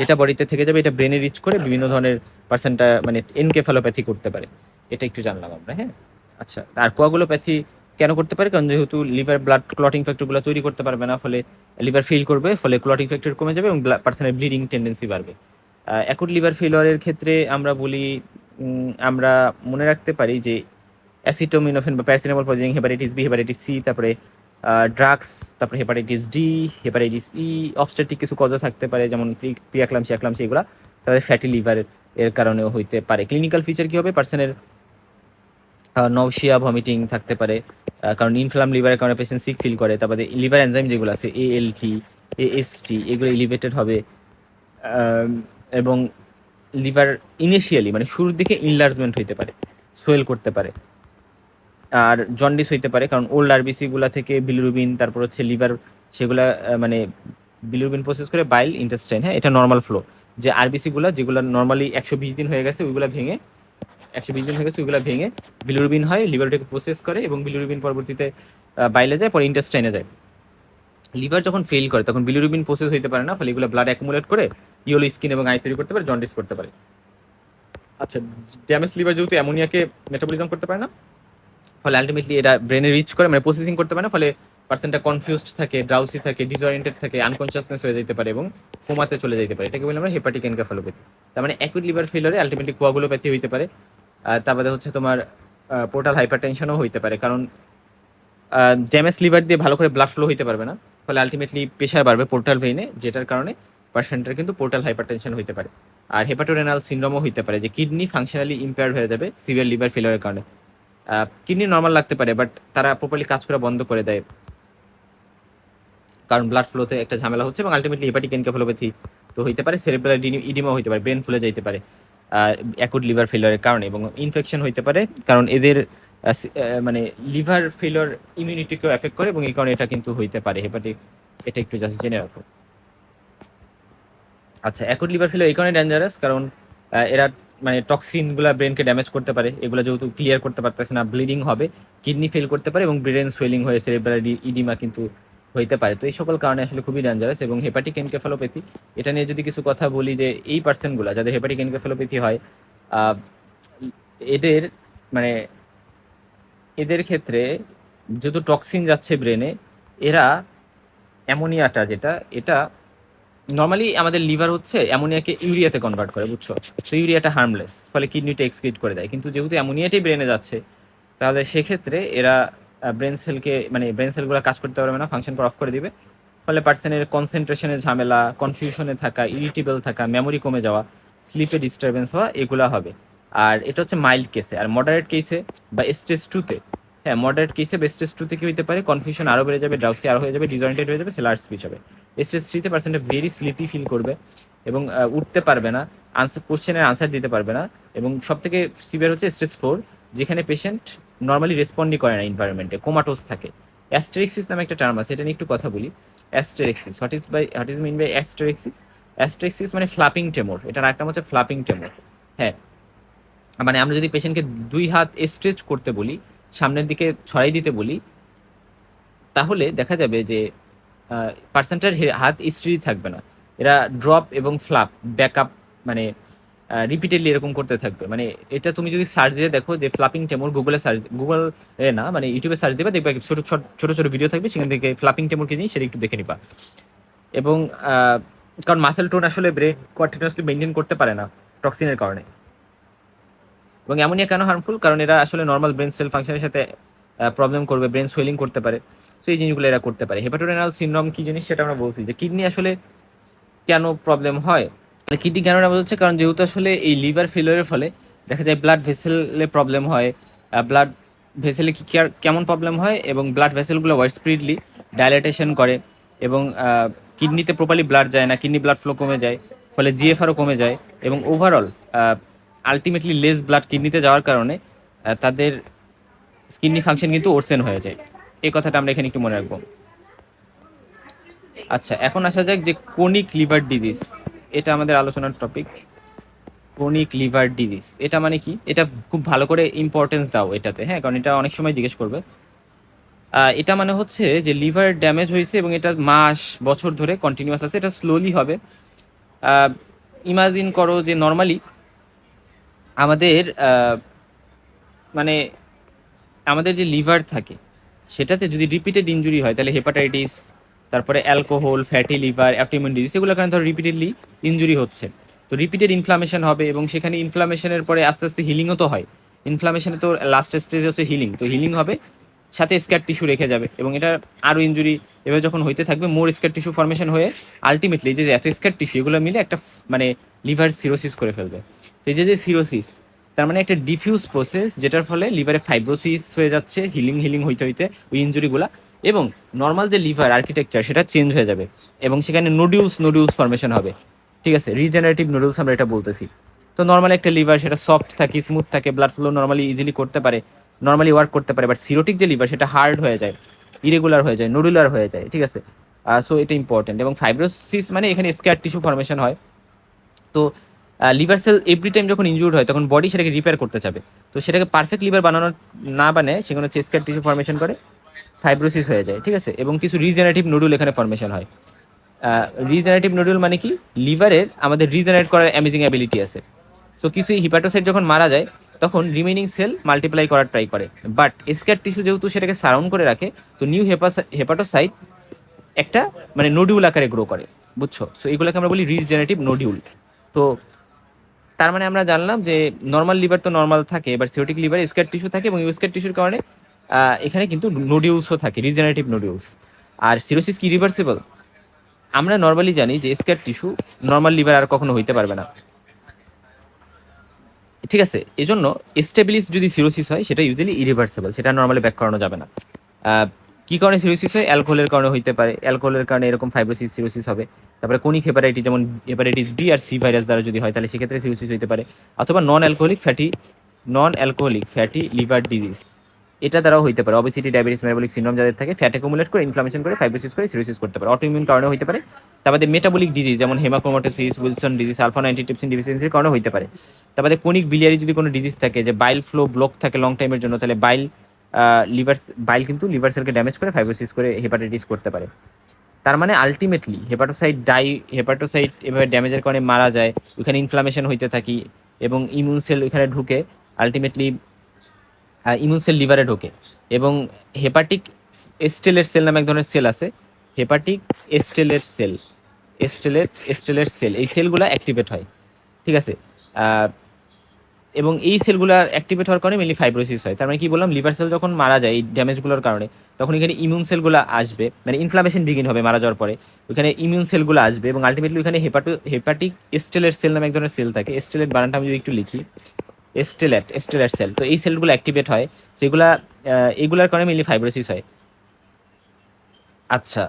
এটা বডিতে থেকে যাবে, এটা ব্রেনে রিচ করে বিভিন্ন ধরনের পার্সেন্টটা মানে এনকেফালোপ্যাথি করতে পারে। এটা একটু জানলাম আমরা। হ্যাঁ, আচ্ছা, আর কোয়াগুলোপ্যাথি কেন করতে পারে, কারণ যেহেতু লিভার ব্লাড ক্লটিং ফ্যাক্টরগুলো তৈরি করতে পারবে না, ফলে লিভার ফেল করবে, ফলে ক্লটিং ফ্যাক্টর কমে যাবে এবং পার্সনের ব্লিডিং টেন্ডেন্সি বাড়বে। অ্যাকুট লিভার ফেলিওরের ক্ষেত্রে আমরা বলি, আমরা মনে রাখতে পারি যে অ্যাসিটোমিনোফেন বা paracetamol poisoning, hepatitis B, hepatitis C, তারপরে ড্রাগস, তারপরে hepatitis D, hepatitis E, obstructive কিছু কজও থাকতে পারে, যেমন প্রিয়াক্লামসি এগুলা, তাদের ফ্যাটি লিভার এর কারণেও হইতে পারে। ক্লিনিক্যাল ফিচার কি হবে, পার্সনের নওশিয়া, ভমিটিং থাকতে পারে, কারণ ইনফ্লাম লিভারের কারণে পেশেন্ট সিক ফিল করে। তারপরে লিভার এনজাইম যেগুলো আছে, ALT, AST, এগুলো এলিভেটেড হবে। এবং লিভার ইনিশিয়ালি মানে শুরুর দিকে ইনলার্জমেন্ট হইতে পারে, সোয়েল করতে পারে। আর জন্ডিস হইতে পারে, কারণ ওল্ড আরবিসি গুলা থেকে বিলিরুবিন, তারপর হচ্ছে লিভার, সেগুলা মানে বিলিরুবিন প্রসেস করে বাইল ইন্টেস্টাইন। হ্যাঁ, এটা নর্মাল ফ্লো। যে আরবিসি গুলা যেগুলো নর্মালি 120 দিন হয়ে গেছে, ওইগুলা ভেঙে 120 দিন হয়ে গেছে, ওইগুলা ভেঙে বিলিরুবিন হয়, লিভারটাকে প্রসেস করে, এবং বিলিরুবিন পরবর্তীতে বাইলে যায়, পরে ইন্টেস্টাইনে যায়। লিভার যখন ফেল করে তখন বিলিরুবিন প্রসেস হইতে পারে না, ফলে এগুলো ব্লাড অ্যাকুমুলেট করে ইয়েলো স্কিন এবং আই তৈরি করতে পারে, জন্ডিস করতে পারে। আচ্ছা, ড্যামেজ লিভার যেহেতু অ্যামোনিয়াকে মেটাবলিজম করতে পারে না, ফলে আলটিমেটলি এটা ব্রেনে রিচ করে, মানে প্রসেসিং করতে পারে না, ফলে পার্সনটা কনফিউজড থাকে, ড্রাউসি থাকে, ডিসঅরিয়েন্টেড থাকে, আনকনসিয়াসনেস হয়ে যেতে পারে এবং কোমাতে চলে যেতে পারে। এটাকে বলি আমরা হেপাটিক এনকেফালোপ্যাথি। তার মানে অ্যাকুইট লিভার ফেলিওরে আলটিমেটলি কোয়াগুলোপ্যাথি হইতে পারে। তারপরে হচ্ছে তোমার পোর্টাল হাইপারটেনশনও হইতে পারে, কারণ ড্যামেজ লিভার দিয়ে ভালো করে ব্লাড ফ্লো হইতে পারবে না, ফলে আলটিমেটলি প্রেশার বাড়বে পোর্টাল ভেইনে, যেটার কারণে পার্সেন্টের কিন্তু পোর্টাল হাইপারটেনশন হইতে পারে। আর হেপাটোরেনাল সিনড্রোমও হইতে পারে, যে কিডনি ফাংশনালি ইম্পেয়ার্ড হয়ে যাবে সিভিয়ার লিভার ফেলিওরের কারণে। কিডনি নর্মাল লাগতে পারে, বাট তারা প্রপারলি কাজ করা বন্ধ করে দেয়, কারণ ব্লাড ফ্লোতে একটা ঝামেলা হচ্ছে, এবং আলটিমেটলি হেপাটিক এনকেফালোপ্যাথি তো হইতে পারে। সেরেব্রাল ইডিমা হইতে পারে, ব্রেন ফুলে যাইতে পারে অ্যাকুট লিভার ফেলিওরের কারণে, এবং ইনফেকশন হইতে পারে, কারণ এদের মানে লিভার ফেলিওর ইমিউনিটিকেও এফেক্ট করে এবং এই কারণে এটা কিন্তু হইতে পারে এটা একটু জাস্ট জেনে রাখো। আচ্ছা, অ্যাকুট লিভার ফেলিওর এই কারণে ডেঞ্জারাস কারণ এরা মানে টক্সিনগুলো ব্রেনকে ড্যামেজ করতে পারে, এগুলো যেহেতু ক্লিয়ার করতে পারতেছে না, ব্লিডিং হবে, কিডনি ফেল করতে পারে এবং ব্রেন সোয়েলিং হয়ে সেরেব্রাল ইডিমা কিন্তু হইতে পারে। তো এই সকল কারণে আসলে খুবই ডেঞ্জারাস। এবং হেপাটিক এনকেফালোপ্যাথি, এটা নিয়ে যদি কিছু কথা বলি, যে এই পার্সনগুলো যাদের হেপাটিক এনকেফালোপ্যাথি হয়, আহ, এদের মানে এদের ক্ষেত্রে যেহেতু টক্সিন যাচ্ছে ব্রেনে, এরা অ্যামোনিয়াটা যেটা, এটা নর্মালি আমাদের লিভার হচ্ছে অ্যামোনিয়াকে ইউরিয়াতে কনভার্ট করে, বুঝছো? তো ইউরিয়াটা হার্মলেস, ফলে কিডনিটা এক্সক্রিট করে দেয়। কিন্তু যেহেতু অ্যামোনিয়াটাই ব্রেনে যাচ্ছে, তাহলে সেক্ষেত্রে এরা ব্রেন সেলকে মানে ব্রেন সেলগুলো কাজ করতে পারবে না, ফাংশন অফ করে দিবে। ফলে পার্সনের কনসেন্ট্রেশনের ঝামেলা, কনফিউশনে থাকা, ইরিটেবল থাকা, মেমোরি কমে যাওয়া, স্লিপে ডিস্টারবেন্স হওয়া, এগুলা হবে। আর এটা হচ্ছে মাইল্ড কেসে। আর মডারেট কেসে বা স্টেজ টুতে, হ্যাঁ মডারেট কেসে বা স্টেজ টুতে কি হইতে পারে, কনফিউশন আরও বেড়ে যাবে, ড্রাউসি আরও হয়ে যাবে, ডিসঅরিয়েন্টেড হয়ে যাবে, সেলার স্পিচ হবে। স্টেজ থ্রিতে পার্সেন্টটা ভেরি স্লিপি ফিল করবে এবং উঠতে পারবে না, কোশ্চেনের আনসার দিতে পারবে না। এবং সব থেকে সিভিয়ার হচ্ছে স্টেজ ফোর, যেখানে পেশেন্ট নর্মালি রেসপন্ডই করে না এনভায়রনমেন্টে, কোমাটোস থাকে। অ্যাস্টেরিক্সিস নামে একটা টার্ম আছে, এটা নিয়ে একটু কথা বলি। অ্যাস্টেরিক্সিস, হোয়াট ইজ মিন বাই অ্যাস্টেরিক্সিস? অ্যাস্টেরিক্সিস মানে ফ্লাপিং টেমর, এটার একটা হচ্ছে ফ্লাপিং টেমর। হ্যাঁ, মানে আমরা যদি পেশেন্টকে দুই হাত স্ট্রেচ করতে বলি, সামনের দিকে ছড়াই দিতে বলি, তাহলে দেখা যাবে যে পার্সেন্টার হাত স্ট্রি থাকবে না, এরা ড্রপ এবং ফ্লাপ ব্যাকআপ মানে রিপিটেডলি এরকম করতে থাকবে। মানে এটা তুমি যদি সার্চ দিয়ে দেখো যে ফ্লাপিং টেমর, গুগল না মানে ইউটিউবে সার্চ দেবে, দেখবে ছোট ছোট ছোট ছোট ভিডিও থাকবে, সেখান থেকে ফ্লাপিং টেমর কি জিনিস সেটা একটু দেখে নিবা। এবং কারণ মাসেল টোন আসলে ব্রেন কন্টিনিউয়াসলি মেনটেন করতে পারে না টক্সিনের কারণে। এবং অ্যামোনিয়া কেন হার্মফুল? কারণ এরা আসলে নর্মাল ব্রেন সেল ফাংশনের সাথে প্রবলেম করবে, ব্রেন সোয়েলিং করতে পারে। সো এই জিনিসগুলো এরা করতে পারে। হেপাটোরেনাল সিনড্রোম কি জিনিস সেটা আমরা বলছি, যে কিডনি আসলে কেন প্রবলেম হয়। কিডনি কেন ড্যামেজ হচ্ছে, কারণ যেহেতু আসলে এই লিভার ফেলিওরের ফলে দেখা যায় ব্লাড ভেসেলে প্রবলেম হয়। ব্লাড ভেসেলে কি কেমন প্রবলেম হয়, এবং ব্লাড ভেসেলগুলো ওয়াইড স্পিডলি ডাইলেটেশন করে এবং কিডনিতে প্রপারলি ব্লাড যায় না, কিডনি ব্লাড ফ্লো কমে যায়, ফলে জিএফআরও কমে যায়। এবং ওভারঅল আলটিমেটলি লেস ব্লাড কিডনিতে যাওয়ার কারণে তাদের কিডনি ফাংশন কিন্তু ওরসেন হয়ে যায়। এই কথাটা আমরা এখানে একটু মনে রাখবো। আচ্ছা, এখন আসা যাক যে ক্রনিক লিভার ডিজিজ, এটা আমাদের আলোচনার টপিক। ক্রনিক লিভার ডিজিজ এটা মানে কি, এটা খুব ভালো করে ইম্পর্টেন্স দাও এটাতে, হ্যাঁ, কারণ এটা অনেক সময় জিজ্ঞেস করবে। এটা মানে হচ্ছে যে লিভার ড্যামেজ হয়েছে এবং এটা মাস বছর ধরে কন্টিনিউয়াস আছে, এটা স্লোলি হবে। ইমাজিন করো যে নর্মালি আমাদের মানে আমাদের যে লিভার থাকে সেটাতে যদি রিপিটেড ইনজুরি হয়, তাহলে হেপাটাইটিস, তারপরে অ্যালকোহল, ফ্যাটি লিভার, অ্যাপটিমিউন ডিজিজ, এগুলোর কারণে ধরো রিপিটেডলি ইনজুরি হচ্ছে, তো রিপিটেড ইনফ্লামেশন হবে এবং সেখানে ইনফ্লামেশনের পরে আস্তে আস্তে হিলিংও তো হয়। ইনফ্লামেশনে তো লাস্ট স্টেজ হচ্ছে হিলিং, তো হিলিং হবে, সাথে স্ক্যার টিস্যু রেখে যাবে এবং এটা আরও ইনজুরি এভাবে যখন হইতে থাকবে, মোর স্ক্যার টিস্যু ফর্মেশন হয়ে আলটিমেটলি যে এত স্ক্যার টিস্যু এগুলো মিলে একটা মানে লিভার সিরোসিস করে ফেলবে। তো এই যে সিরোসিস, তার মানে একটা ডিফিউজ প্রসেস, যেটার ফলে লিভারে ফাইব্রোসিস হয়ে যাচ্ছে, হিলিং হইতে হইতে ওই ইনজুরিগুলা, এবং নর্মাল যে লিভার আর্কিটেকচার সেটা চেঞ্জ হয়ে যাবে এবং সেখানে নোডিউলস ফর্মেশন হবে। ঠিক আছে, রিজেনারেটিভ নোডুলস আমরা এটা বলতেছি। তো নর্মালি একটা লিভার সেটা সফট থাকে, স্মুথ থাকে, ব্লাড ফ্লো নর্মালি ইজিলি করতে পারে, নর্মালি ওয়ার্ক করতে পারে। বাট সিরোটিক যে লিভার সেটা হার্ড হয়ে যায়, ইরেগুলার হয়ে যায়, নোডুলার হয়ে যায়। ঠিক আছে, সো এটা ইম্পর্টেন্ট। এবং ফাইব্রোসিস মানে এখানে স্ক্যার টিস্যু ফর্মেশন হয়। তো লিভার সেল এভরি টাইম যখন ইনজুর্ড হয় তখন বডি সেটাকে রিপেয়ার করতে চাবে, তো সেটাকে পারফেক্ট লিভার বানানো না বানায় সেখানে চেস্কার টিস্যু ফর্মেশন করে, ফাইব্রোসিস হয়ে যায়। ঠিক আছে, এবং কিছু রিজেনারেটিভ নোডুল এখানে ফর্মেশন হয়। রিজেনারেটিভ নোডুল মানে কি, লিভারের আমাদের রিজেনারেট করার অ্যামেজিং অ্যাবিলিটি আছে। সো কিছু হিপাটোসাইট যখন মারা যায় তখন রিমেইনিং সেল মাল্টিপ্লাই করার ট্রাই করে, বাট স্ক্যার টিস্যু যেহেতু সেটাকে সারাউন্ড করে রাখে, তো নিউ হেপাটোসাইট একটা মানে নোডিউল আকারে গ্রো করে, বুঝছো? সো এগুলোকে আমরা বলি রিজেনারেটিভ নোডিউল। তো তার মানে আমরা জানলাম যে নর্মাল লিভার তো নর্মাল থাকে, এবার সিরোটিক লিভারে স্ক্যার টিস্যু থাকে এবং স্ক্যার টিস্যুর কারণে এখানে কিন্তু নোডিউলসও থাকে, রিজেনারেটিভ নোডিউলস। আর সিরোসিস কি রিভার্সিবল? আমরা নর্মালি জানি যে স্ক্যার টিস্যু নর্মাল লিভার আর কখনো হইতে পারবে না। ঠিক আছে, এজন্য এস্টাবলিশ যদি সিরোসিস হয় সেটা ইউজুয়ালি ইরিভার্সিবল, সেটা নর্মালি ব্যাক করানো যাবে না। কি কারণে সিরোসিস হয়? অ্যালকোহলের কারণে হইতে পারে, অ্যালকোহলের কারণে এরকম ফাইব্রোসিস সিরোসিস হবে। তারপরে কোনিক হেপাটাইটিস, যেমন হেপাটাইটিস বি আর সি ভাইরাস দ্বারা যদি হয় তাহলে সেক্ষেত্রে সিরোসিস হইতে পারে। অথবা নন অ্যালকোহলিক ফ্যাটি লিভার ডিজিজ, এটা দ্বারাও হইতে পারে। অবেসিটি, ডায়াবেটিস, মেটাবলিক সিনড্রোম যাদের থাকে, ফ্যাট অ্যাকুমুলেট করে ইনফ্লামেশন করে ফাইব্রোসিস করে সিরোসিস করতে পারে। অটোইমিউন কারণে হইতে পারে। তারপরে মেটাবলিক ডিজিজ যেমন হেমাক্রোমাটোসিস, উইলসন ডিজিজ, আলফা 9 অ্যান্টিট্রিপসিন ডেফিসিয়েন্সির কারণে হইতে পারে। তারপরে কোনিক বিলিয়ারি যদি কোনো ডিজিজ থাকে, যে বাইল ফ্লো ব্লক থাকে লং টাইমের জন্য, তাহলে বাইল কিন্তু লিভার সেলকে ড্যামেজ করে ফাইব্রোসিস করে হেপাটাইটিস করতে পারে। তার মানে আলটিমেটলি হেপাটোসাইট এভাবে ড্যামেজের কারণে মারা যায়, ওইখানে ইনফ্লামেশন হইতে থাকি এবং ইমিউন সেল ওইখানে ঢুকে, আলটিমেটলি ইমিউন সেল লিভারে ঢোকে এবং হেপাটিক এস্টেলেট সেল নামে এক ধরনের সেল আছে, হেপাটিক এস্টেলেট সেল, এই সেলগুলো অ্যাক্টিভেট হয়, ঠিক আছে। এবং এই সেলগুলো অ্যাক্টিভেট হওয়ার কারণে মেনলি ফাইব্রোসিস হয়। তার মানে কি বললাম, লিভার সেল যখন মারা যায় এই ড্যামেজগুলোর কারণে, তখন এখানে ইমিউন সেলগুলো আসবে, মানে ইনফ্লামেশন বিগিন হবে মারা যাওয়ার পরে, ওখানে ইমিউন সেলগুলো আসবে এবং আলটিমেটলি ওখানে হেপাটিক এস্টেলেট সেল নামে এক ধরনের সেল থাকে। এস্টেলেট বানানটা আমি যদি একটু লিখি, এস্টেলেট সেল, তো এই সেলগুলো অ্যাক্টিভেট হয়, সেগুলা এগুলার কারণে মেনলি ফাইব্রোসিস হয়। আচ্ছা,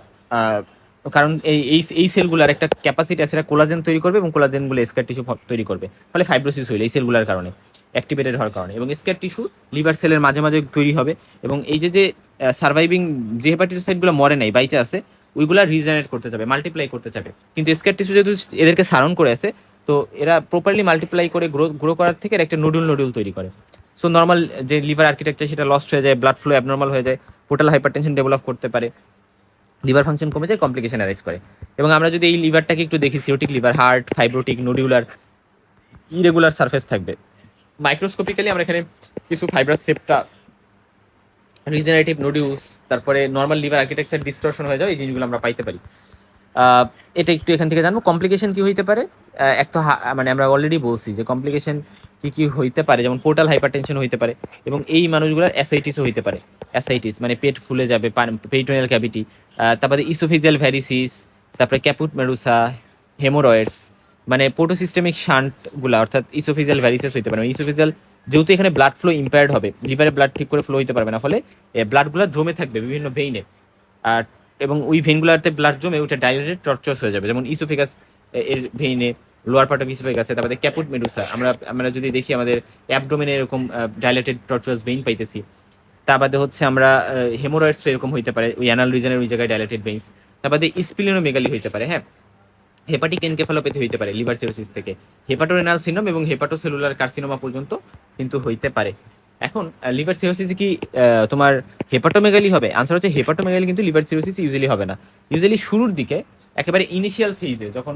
কারণ এই সেলগুলার একটা ক্যাপাসিটি আছে, এটা কোলাজেন তৈরি করবে এবং কোলাজেনগুলো স্কার টিস্যু তৈরি করবে, ফলে ফাইব্রোসিস হইলে এই সেলগুলার কারণে অ্যাক্টিভেটেড হওয়ার কারণে, এবং স্কার টিস্যু লিভার সেলের মাঝে মাঝে তৈরি হবে, এবং এই যে সার্ভাইভিং যে হেপাটিসাইটগুলো মরে নাই, বাইচে আছে, ওইগুলা রিজেনারেট করতে যাবে, মাল্টিপ্লাই করতে যাবে, কিন্তু স্কার টিস্যু যেহেতু এদেরকে সারণ করে আছে, তো এরা প্রপারলি মাল্টিপ্লাই করে গ্রো করার থেকে একটা নোডুল তৈরি করে। সো নর্মাল যে লিভার আর্কিটেকচার সেটা লস্ট হয়ে যায়, ব্লাড ফ্লো অ্যাবনর্মাল হয়ে যায়, পোর্টাল হাইপারটেনশন ডেভেলপ করতে পারে, লিভার ফাংশন কমে যায়, কমপ্লিকেশন অ্যারাইজ করে। এবং আমরা যদি এই লিভারটাকে একটু দেখি, cirrhotic liver, hard, fibrotic, nodular, irregular surface থাকবে। মাইক্রোস্কোপিক্যালি আমরা এখানে কিছু ফাইব্রাস সেপ্টা, রিজেনারেটিভ নোডিউলস, তারপরে নর্মাল লিভার আর্কিটেকচার ডিস্টরশন হয়ে যায়, এই জিনিসগুলো আমরা পাইতে পারি। এটা একটু এখান থেকে জানবো। কমপ্লিকেশন কি হইতে পারে, এক তো মানে আমরা অলরেডি বলছি যে কমপ্লিকেশন কি কি হইতে পারে, যেমন পোর্টাল হাইপারটেনশন হইতে পারে, এবং এই মানুষগুলোর অ্যাসাইটিসও হইতে পারে। অ্যাসাইটিস মানে পেট ফুলে যাবে, পেরিটোনিয়াল ক্যাভিটি, তারপরে ইসোফেজিয়াল ভ্যারিসিস, তারপরে ক্যাপুট মেডুসা, হেমোরয়েডস, মানে পোর্টোসিস্টেমিক শান্টগুলা, অর্থাৎ ইসোফেজিয়াল ভ্যারিসিস হইতে পারে। ইসোফেজিয়াল যেহেতু এখানে ব্লাড ফ্লো ইম্পেয়ার্ড হবে, লিভারে ব্লাড ঠিক করে ফ্লো হইতে পারবে না, ফলে ব্লাডগুলো জমে থাকবে বিভিন্ন ভেইনে, আর এবং ওই ভেইনগুলোতে ব্লাড জমে ওটা ডাইলেটেড টর্চাস হয়ে যাবে, যেমন ইসোফেগাস এর ভেইনে, লোয়ার পার্ট অফ ইসোফেগাসে, তারপরে ক্যাপুট মেডুসা, আমরা যদি দেখি আমাদের অ্যাবডোমেনে এরকম ডাইলেটেড টর্চাস ভেইন পাইতেছি। তা বাদে হচ্ছে আমরা হেমোরয়েডস এরকম হইতে পারে, ওই অ্যানাল রিজনের ওই জায়গায় ডাইলেটেড ভেইনস। তার বাদে স্প্লিনোমেগালি হইতে পারে, হ্যাঁ, হেপাটিক এনকেফালোপ্যাথি হইতে পারে লিভার সিরোসিস থেকে, হেপাটোরেনাল সিনড্রোম এবং হেপাটোসেলুলার কার্সিনোমা পর্যন্ত কিন্তু হইতে পারে। এখন লিভার সিরোসিস কি তোমার হেপাটোমেগালি হবে? আনসার হচ্ছে হেপাটোমেগালি কিন্তু লিভার সিরোসিস ইউজুয়ালি হবে না। ইউজুয়ালি শুরুর দিকে একেবারে ইনিশিয়াল ফেজে যখন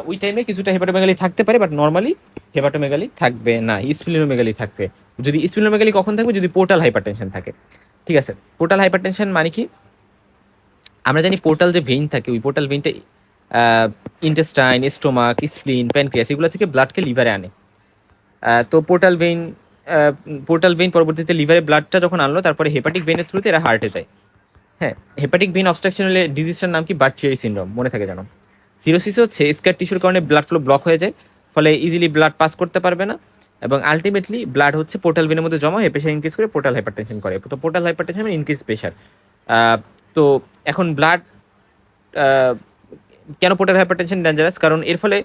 ওই টাইমে কিছুটা হেপাটোমেগালি থাকতে পারে, বাট নর্মালি হেপাটোমেগালি থাকবে না, স্প্লিনোমেগালি থাকবে। যদি স্প্লিনোমেগালি কখন থাকবে? যদি পোর্টাল হাইপারটেনশন থাকে, ঠিক আছে। পোর্টাল হাইপারটেনশন মানে কি? আমরা জানি পোর্টাল যে ভেইন থাকে, ওই পোর্টাল ভেইনটা ইন্টেস্টাইন, স্টোমাক, স্প্লিন, প্যানক্রিয়াস এগুলো থেকে ব্লাডকে লিভারে আনে। তো পোর্টাল ভেইন পরবর্তীতে লিভারে ব্লাডটা যখন আনলো, তারপরে হেপাটিক ভেইনের থ্রুতে এরা হার্টে যায়। হ্যাঁ, হেপাটিক ভেইন অবস্ট্রাকশন হলে ডিজিজটার নাম কি? বার্চিয়ারি সিনড্রোম, মনে থাকে জানো। সিরোসিস হচ্ছে স্কার টিস্যুর কারণে ব্লাড ফ্লো ব্লক হয়ে যায়, ফলে ইজিলি ব্লাড পাস করতে পারবে না, এবং আলটিমেটলি ব্লাড হচ্ছে পোর্টাল ভেইনের মধ্যে জমা হয়ে প্রেশার ইনক্রিজ করে পোর্টাল হাইপারটেনশন করে। তো পোর্টাল হাইপারটেনশন মানে ইনক্রিজ প্রেশার। তো এখন ব্লাড কেন পোর্টাল হাইপারটেনশন ডেঞ্জারাস? কারণ এর ফলে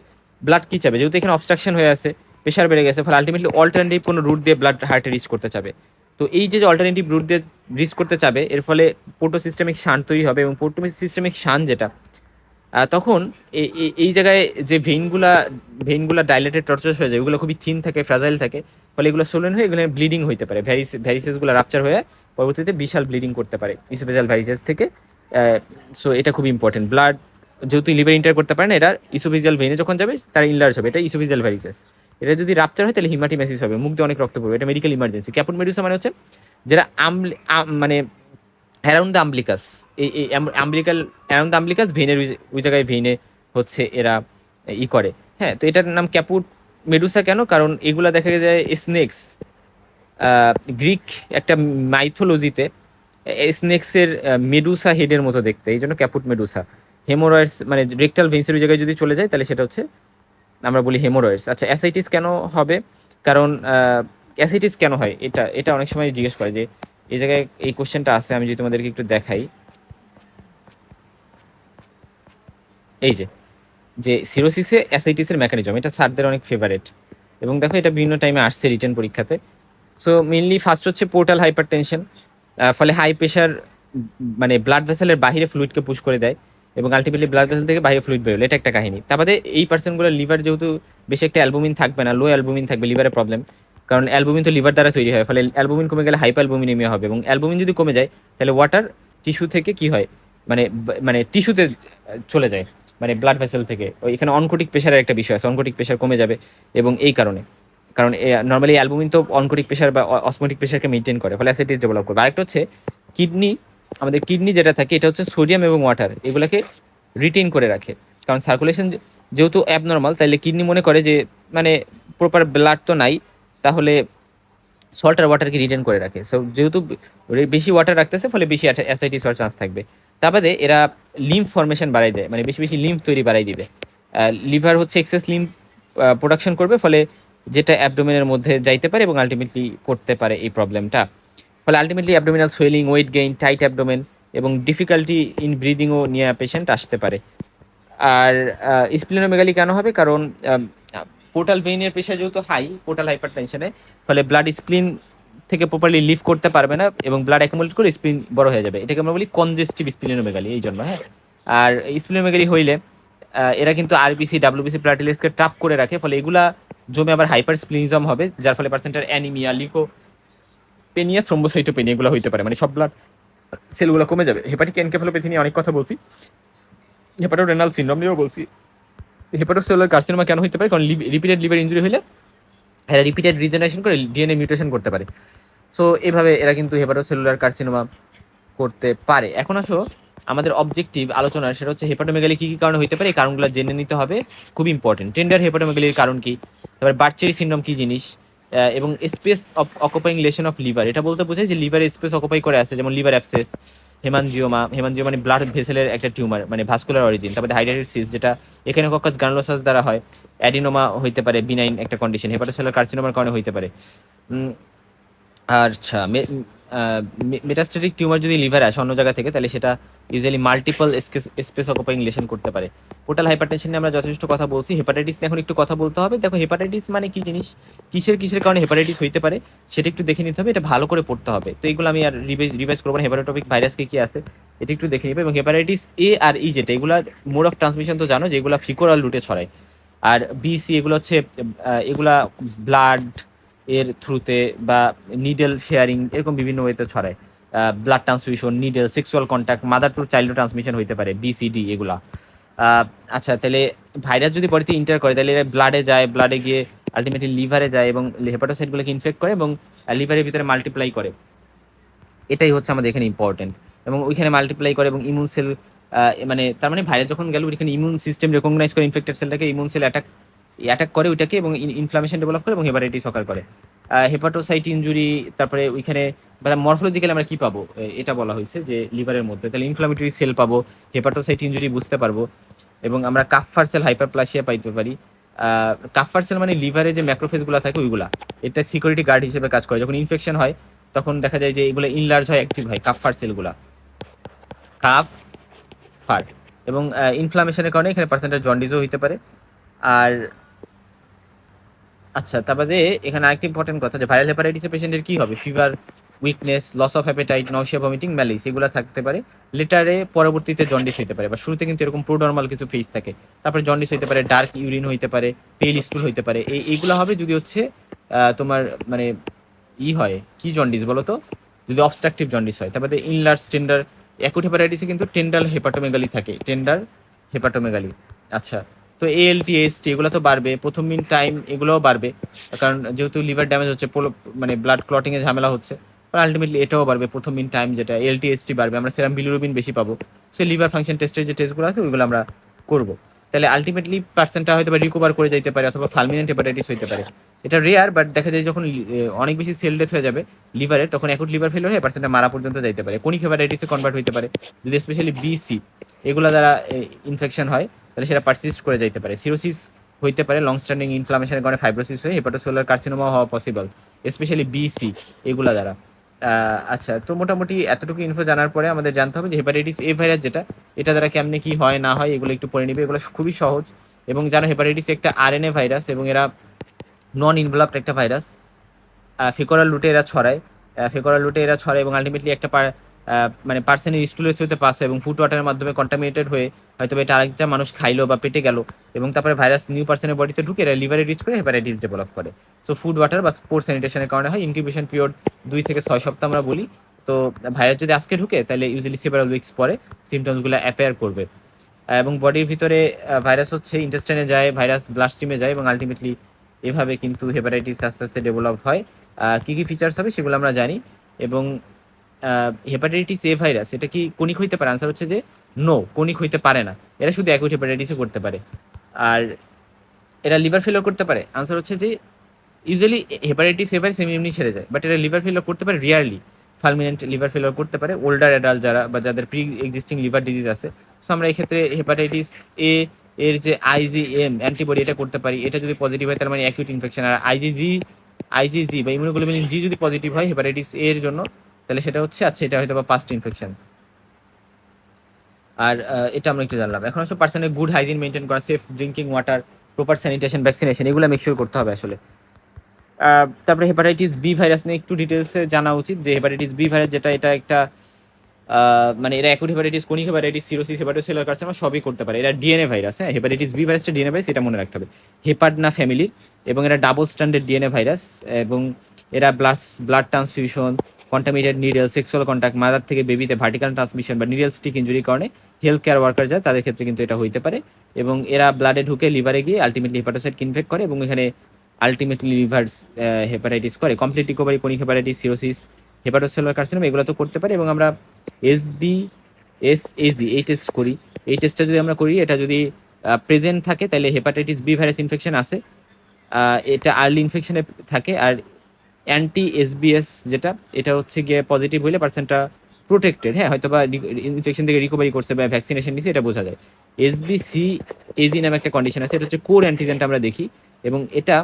ব্লাড কি চাবে, যেহেতু এখানে অবস্ট্রাকশন হয়ে আছে, প্রেশার বেড়ে গেছে, ফলে আলটিমেটলি অল্টারনেটিভ কোনো রুট দিয়ে ব্লাড হার্টে রিচ করতে চাবে। তো এই যে অল্টারনেটিভ রুট দিয়ে রিচ করতে চাবে, এর ফলে পোর্টোসিস্টেমিক শান্ট তৈরি হবে, এবং পোর্টোসিস্টেমিক শান্ট যেটা তখন এই জায়গায় যে ভেইনগুলা ডাইলেটেড টর্চাস হয়ে যায়, ওগুলো খুবই থিন থাকে, ফ্রাজাইল থাকে, ফলে এগুলো সোলেন হয়ে এগুলো ব্লিডিং হইতে পারে, ভ্যারিসেসগুলো রাপচার হয়ে পরবর্তীতে বিশাল ব্লিডিং করতে পারে ইসোফেজিয়াল ভ্যারিসেস থেকে। সো এটা খুব ইম্পর্টেন্ট। ব্লাড যেহেতু লিভার ইন্টার করতে পারে না, এটা ইসোফেজিয়াল ভেইনে যখন যাবে তারা ইনলার্জ হবে, এটা ইসোফেজিয়াল ভ্যারিসেস। এটা যদি রাপচার হয় তাহলে হিমাটিমেসিস হবে, মুখ দিয়ে অনেক রক্ত পড়বে, এটা মেডিকেল ইমার্জেন্সি। ক্যাপুট মেডুসা মানে হচ্ছে যেটা মানে অ্যারাউন্ড দ্য আম্বলিকাস, এই অ্যারাউন্ড দ্য আম্বলিকাস ভেইনের ওই জায়গায় ভেইনে হচ্ছে এরা করে। হ্যাঁ, তো এটার নাম ক্যাপুট মেডুসা কেন? কারণ এগুলা দেখা যায় স্নেক্স, গ্রিক একটা মাইথোলজিতে স্নেক্সের মেডুসা হেডের মতো দেখতে, এই জন্য ক্যাপুট মেডুসা। হেমোরয়েডস মানে রেকটাল ভেইন্সের ওই জায়গায় যদি চলে যায়, তাহলে সেটা হচ্ছে আমরা বলি হেমোরয়েডস। আচ্ছা, অ্যাসাইটিস কেন হবে? কারণ অ্যাসাইটিস কেন হয়, এটা অনেক সময় জিজ্ঞেস করে, যে এই জায়গায় এই কোশ্চেনটা আছে, আমি যদি তোমাদেরকে একটু দেখাই, এই যে সিরোসিসে অ্যাসাইটিসের মেকানিজম, এটা স্যারদের অনেক ফেভারেট, এবং দেখো এটা বিভিন্ন টাইমে আসছে রিটেন পরীক্ষাতে। সো মেইনলি ফার্স্ট হচ্ছে পোর্টাল হাইপারটেনশন, ফলে হাই প্রেশার মানে ব্লাড ভেসেলের বাইরে ফ্লুইডকে পুশ করে দেয় এবং আলটিমেটলি ব্লাড ভেসেল থেকে বাইরে ফ্লুইড বেরোলো, এটা একটা কাহিনী। তারপরে এই পার্সনগুলোর লিভার যেহেতু বেশি একটা অ্যালবুমিন থাকবে না, লো অ্যালবুমিন থাকবে, লিভারের প্রবলেম, কারণ অ্যালবুমিন তো লিভার দ্বারা তৈরি হয়, ফলে অ্যালবুমিন কমে গেলে হাইপার অ্যালবুমিনেমিয়া হবে, এবং অ্যালবুমিন যদি কমে যায় তাহলে ওয়াটার টিস্যু থেকে কি হয়, মানে টিস্যুতে চলে যায়, মানে ব্লাড ভেসেল থেকে। ওই এখানে অনকোটিক প্রেশারের একটা বিষয় আছে, অনকোটিক প্রেশার কমে যাবে, এবং এই কারণে, কারণ নর্মালি অ্যালবুমিন তো অনকোটিক প্রেশার বা অসমোটিক প্রেশারকে মেনটেন করে, ফলে অ্যাসিডিটি ডেভেলপ করবে। আরেকটা হচ্ছে কিডনি, আমাদের কিডনি যেটা থাকে এটা হচ্ছে সোডিয়াম এবং ওয়াটার এগুলোকে রিটেইন করে রাখে, কারণ সার্কুলেশন যেহেতু অ্যাবনর্মাল, তাহলে কিডনি মনে করে যে মানে প্রপার ব্লাড তো নাই, তাহলে সল্ট আর ওয়াটারকে রিটেন করে রাখে। সো যেহেতু বেশি ওয়াটার রাখতেছে, ফলে বেশি অ্যাসাইটিস হওয়ার চান্স থাকবে। তারপরে এরা লিম্ফ ফর্মেশন বাড়াই দেয়, মানে বেশি বেশি লিম্ফ তৈরি বাড়াই দিবে। লিভার হচ্ছে এক্সেস লিম্ফ প্রোডাকশন করবে, ফলে যেটা অ্যাবডোমেনের মধ্যে যাইতে পারে এবং আলটিমেটলি করতে পারে এই প্রবলেমটা। ফলে ultimately abdominal swelling, weight gain, tight abdomen এবং ডিফিকাল্টি ইন ব্রিদিংও নিয়ে পেশেন্ট আসতে পারে। আর স্প্লিনোমেগালি কেন হবে, কারণ পোর্টাল ভেইনের প্রেশার যেহেতু হাই, পোর্টাল হাইপার টেনশনে, ফলে ব্লাড স্প্লিন থেকে প্রপারলি লিভ করতে পারবে না এবং ব্লাড অ্যাকুমুলেট করে স্প্লিন বড় হয়ে যাবে, এটাকে আমরা বলি কনজেস্টিভ স্প্লিনোমেগালি, এই জন্য। হ্যাঁ, আর স্প্লিনোমেগালি হইলে এরা কিন্তু আরবিসি, ডাব্লিউবিসি, প্লাটিলেটসকে ট্রাপ করে রাখে, ফলে এগুলা জমে আবার হাইপার স্প্লিনিজম হবে, যার ফলে পার্সেন্টের অ্যানিমিয়া, লিকোপেনিয়া, থ্রোম্বোসাইটোপেনিয়া এগুলো হইতে পারে, মানে সব ব্লাড সেলগুলো কমে যাবে। হেপাটিক এনকেফালোপ্যাথি নিয়ে অনেক কথা বলছি, হেপাটোরেনাল সিনড্রোম নিয়েও বলছি। হেপাটোসেলুলার কার্সিনোমা কেন হতে পারে, কারণ রিপিটেড লিভার ইনজুরি হলে এরা রিপিটেড রিজেনারেশন করে ডিএনএ মিউটেশন করতে পারে। সো এইভাবে এরা কিন্তু হেপাটোসেলুলার কার্সিনোমা করতে পারে। এখন আসো আমাদের অবজেক্টিভ আলোচনা, সেটা হচ্ছে হেপাটোমেগালি কী কী কারণে হতে পারে, এই কারণগুলো জেনে নিতে হবে, খুব ইম্পর্টেন্ট। টেন্ডার হেপাটোমেগালির কারণ কি, তারপর বার্চেরি সিনড্রোম কী জিনিস, এবং space of occupying lesion of liver, এটা বলতে বোঝায় যে লিভারে স্পেস অকুপাই করে আছে, যেমন লিভার অ্যাবসেস, হেমানজিওমা, হেমানজিওমা মানে ব্লাড ভেসেলের একটা টিউমার, মানে ভাস্কুলার অরিজিন। তারপরে হাইড্রাইটিস, যেটা এখানেকক্কাস গ্রানুলোসাস দ্বারা হয়। অ্যাডিনোমা হইতে পারে, বিনাইন একটা কন্ডিশন, হেপাটোসেলুলার কার্সিনোমার কারণে হইতে পারে। আচ্ছা, মেটাস্টেটিক টিউমার যদি লিভারে আসে অন্য জায়গা থেকে, তাহলে সেটা usually multiple space occupying lesion করতে পারে। পোর্টাল হাইপারটেনশন নিয়ে আমরা যথেষ্ট কথা বলছি, হেপাটাইটিস নিয়ে এখন একটু কথা বলতে হবে। দেখো হেপাটাইটিস মানে কি জিনিস, কিসের কিসের কারণে হেপাটাইটিস হইতে পারে সেটা একটু দেখে নিতে হবে, এটা ভালো করে পড়তে হবে। তো এগুলো আমি আর রিভাইজ করবো না, হেপাটোটপিক ভাইরাস কি আছে এটা একটু দেখে নিবে। এবং হেপাটাইটিস এ আর ই যেটা, এগুলা মোড অফ ট্রান্সমিশন তো জানো, যেগুলো ফিকোরাল রুটে ছড়ায়। আর বিসি এগুলো হচ্ছে এগুলা ব্লাড এর থ্রুতে বা নিডেল শেয়ারিং, এরকম বিভিন্ন ওয়েতে ছড়ায়। Blood transfusion, needle, sexual contact, mother to child transmission হইতে পারে, বিসিডি এগুলা। আচ্ছা, তাহলে ভাইরাস যদি বডিতে ইন্টার করে, তাহলে ব্লাডে যায়, ব্লাডে গিয়ে আলটিমেটলি লিভারে যায় এবং হেপাটোসাইটগুলোকে ইনফেক্ট করে এবং লিভারের ভিতরে মাল্টিপ্লাই করে। এটাই হচ্ছে আমাদের এখানে ইম্পর্টেন্ট। এবং ওইখানে মাল্টিপ্লাই করে এবং ইমিউন সেল, মানে তার মানে ভাইরাস যখন গেল ওইখানে ইমিউন সিস্টেম রেকগনাইজ করে ইনফেক্টেড সেলটাকে, ইমিউন সেল অ্যাটাক করে ওইটাকে এবং ইনফ্লামেশন ডেভেলপ করে এবং হেপাটাইটিস অকার করে। হেপাটোসাইট ইনজুরি, তারপরে ওইখানে মরফোলজিক্যালি আমরা কি পাবো, এটা বলা হয়েছে যে লিভারের মধ্যে, তাহলে ইনফ্লামেটরি সেল পাবো, হেপাটোসাইট ইনজুরি বুঝতে পারবো, এবং আমরা কাফফার সেল হাইপারপ্লাসিয়া পাইতে পারি। কাফফার সেল মানে লিভারে যে ম্যাক্রোফেজগুলো থাকে ওইগুলা, এটা সিকিউরিটি গার্ড হিসেবে কাজ করে। যখন ইনফেকশন হয় তখন দেখা যায় যে এগুলো ইনলার্জ হয়, অ্যাক্টিভ হয় কাফফার সেলগুলা, কাফ ফার। এবং ইনফ্লামেশনের কারণে এখানে পার্সেন্টেজ জন্ডিসও হইতে পারে। আর আচ্ছা, তারপরে এখানে আরেকটি ইম্পর্টেন্ট কথা, যে ভাইরাল হেপাটাইটিসের পেশেন্টের কি হবে, fever, weakness, loss of appetite, nausea, vomiting, malaise এগুলো থাকতে পারে। লেটারে পরবর্তীতে জন্ডিস হইতে পারে, বা শুরুতে কিন্তু এরকম প্রোনর্মাল কিছু ফেজ থাকে, তারপরে জন্ডিস হইতে পারে, ডার্ক ইউরিন হইতে পারে, পেল স্টুল হইতে পারে। এইগুলো হবে যদি হচ্ছে তোমার মানে হয় কি জন্ডিস বলো তো, যদি অবস্ট্রাকটিভ জন্ডিস হয়। তারপরে ইনলার্জ টেন্ডার, অ্যাকুট হেপাটাইটিসে কিন্তু টেন্ডাল হেপাটোমেগালি থাকে, টেন্ডার হেপাটোমেগালি। আচ্ছা, তো এএলটি, এএসটি এগুলো তো বাড়বে, প্রথম মিন টাইম এগুলোও বাড়বে, কারণ যেহেতু লিভার ড্যামেজ হচ্ছে, মানে ব্লাড ক্লটিংয়ে ঝামেলা হচ্ছে, আলটিমেটলি এটাও বাড়বে, প্রথম মিন টাইম যেটা এএলটি, এএসটি বাড়বে, আমরা সেরাম বিলিরুবিন বেশি পাবো। সো লিভার ফাংশন টেস্টের যে টেস্টগুলো আছে ওইগুলো আমরা করবো। তাহলে আলটিমেটলি পার্সেন্টটা হয়তো বা রিকভার করে যেতে পারে, অথবা ফালমিনেন্ট হেপাটাইটিস হইতে পারে। এটা রেয়ার, বাট দেখা যায় যখন অনেক বেশি সেল ডেথ হয়ে যাবে লিভারে, তখন অ্যাকুট লিভার ফেলিওর হয়ে পার্সেন্টটা মারা পর্যন্ত যাইতে পারে, কোনিক হেপাটাইটিসে কনভার্ট হইতে পারে। যদি স্পেশালি বিসি এগুলো দ্বারা ইনফেকশন হয়, তাহলে সেটা পারসিস্ট করে যাইতে পারে। সিরোসিস হইতে পারে, লং স্ট্যান্ডিং ইনফ্লামেশনের কারণে ফাইব্রোসিস হয়ে হেপাটোসেলুলার কার্সিনোমা হওয়া পসিবল, স্পেশালি বিসি এগুলা দ্বারা। আচ্ছা, তো মোটামুটি এতটুকু ইনফো জানার পরে আমাদের জানতে হবে যে হেপাটাইটিস এ ভাইরাস যেটা, এটা দ্বারা কেমনে কি হয় না হয় এগুলো একটু পড়ে নিবে। এগুলো খুবই সহজ। এবং জানো হেপাটাইটিস একটা আরএনএ ভাইরাস এবং এরা নন ইনভেলপড একটা ভাইরাস। ফেকোরাল রুটে এরা ছড়ায়। এবং আলটিমেটলি একটা মানে পার্সনের স্টুলের থ্রুতে পাস হয় এবং ফুড ওয়াটারের মাধ্যমে কন্টামিনেটেড হয়ে হয়তো এটা আরেকটা মানুষ খাইলো বা পেটে গেল, এবং তারপরে ভাইরাস নিউ পার্সনের বডিতে ঢুকে এরা লিভারে রিচ করে হেপাটাইটিস ডেভেলপ করে। সো ফুড ওয়াটার বা পোর স্যানিটেশনের কারণে হয়। ইনকিউবেশন পিরিয়ড 2 থেকে 6 সপ্তাহ আমরা বলি। তো ভাইরাস যদি আজকে ঢুকে তাহলে ইউজুয়ালি সেভারাল উইকস পরে সিমটমসগুলো অ্যাপেয়ার করবে। এবং বডির ভিতরে ভাইরাস হচ্ছে ইন্টেস্টাইনে যায়, ভাইরাস ব্লাড স্ট্রিমে যায় এবং আলটিমেটলি এভাবে কিন্তু হেপাটাইটিস আস্তে আস্তে ডেভেলপ হয়। কী কী ফিচার্স হবে সেগুলো আমরা জানি। এবং হেপাটাইটিস এ ভাইরাস এটা কি কনিক হইতে পারে? আনসার হচ্ছে যে নো, কনিক হইতে পারে না। এরা শুধু অ্যাকুইট হেপাটাইটিসও করতে পারে। আর এরা লিভার ফেলিওর করতে পারে? আনসার হচ্ছে যে ইউজুয়ালি হেপাটাইটিস এ ভাইরাস এমনি ছেড়ে যায়, বাট এরা লিভার ফেলিওর করতে পারে রিয়ারলি। ফালমিনেন্ট লিভার ফেলিওর করতে পারে ওল্ডার অ্যাডাল্ট যারা বা যাদের প্রি এক্সিস্টিং লিভার ডিজিজ আছে। সো আমরা এক্ষেত্রে হেপাটাইটিস এ এর যে আইজিএম অ্যান্টিবডি এটা করতে পারি। এটা যদি পজিটিভ হয় তার মানে অ্যাকিউট ইনফেকশন। আর আইজিজি বা ইমিউনোগ্লোবিন জি যদি পজিটিভ হয় হেপাটাইটিস এ এর জন্য, তাহলে সেটা হচ্ছে আচ্ছা এটা হয়তো বা পাস্ট ইনফেকশন। আর এটা আমরা একটু জানলাম। এখন হচ্ছে পার্সনের গুড হাইজিন মেনটেন করা, safe drinking water, proper sanitation, vaccination, এগুলো মেকশিওর করতে হবে আসলে। তারপরে হেপাটাইটিস বি ভাইরাস নিয়ে একটু ডিটেলসে জানা উচিত যে হেপাটাইটিস বি ভাইরাস যেটা এটা একটা মানে এরা acute hepatitis, conic hepatitis, cirrhosis, hepatocellular carcinoma সবই করতে পারে। এরা ডিএনএ ভাইরাস। হ্যাঁ, হেপাটাইটিস বি ভাইরাসটা ডিএনএ ভাইরাস, এটা মনে রাখতে হবে। হেপাটনা ফ্যামিলির, এবং এরা ডাবল স্ট্যান্ডার্ড ডিএনএ ভাইরাস। এবং এরা blood transfusion, contaminated needle, sexual contact, mother থেকে বেবিতে ভার্টিক্যাল ট্রান্সমিশন বা নিডল স্টিক ইঞ্জুরির কারণে হেলথ কেয়ার ওয়ার্কার যায় তাদের ক্ষেত্রে কিন্তু এটা হইতে পারে। এবং এরা ব্লাডে ঢুকে লিভারে গিয়ে আলটিমেটলি হেপাটোসাইটকে ইনফেক্ট করে এবং এখানে আলটিমেটলি লিভার্স হেপাটাইটিস করে। Complete recovery conic hepatitis, cirrhosis, hepatocellular carcinoma এগুলো তো করতে পারে। এবং আমরা এসবিএসএজি এই টেস্ট করি। এই টেস্টটা যদি আমরা করি, এটা যদি প্রেজেন্ট থাকে তাহলে হেপাটাইটিস বি ভাইরাস ইনফেকশন আছে। এটা আর্লি ইনফেকশনে থাকে। আর অ্যান্টি এসবিএস যেটা, এটা হচ্ছে গিয়ে পজিটিভ হইলে পার্সেন্টটা প্রোটেক্টেড। হ্যাঁ, হয়তো বা ইনফেকশন থেকে রিকভারি করছে বা ভ্যাকসিনেশন নিছে, এটা বোঝা যায়। এসবিসি এজি নামে একটা কন্ডিশন আছে, এটা হচ্ছে কোর অ্যান্টিজেনটা আমরা দেখি। এবং এটা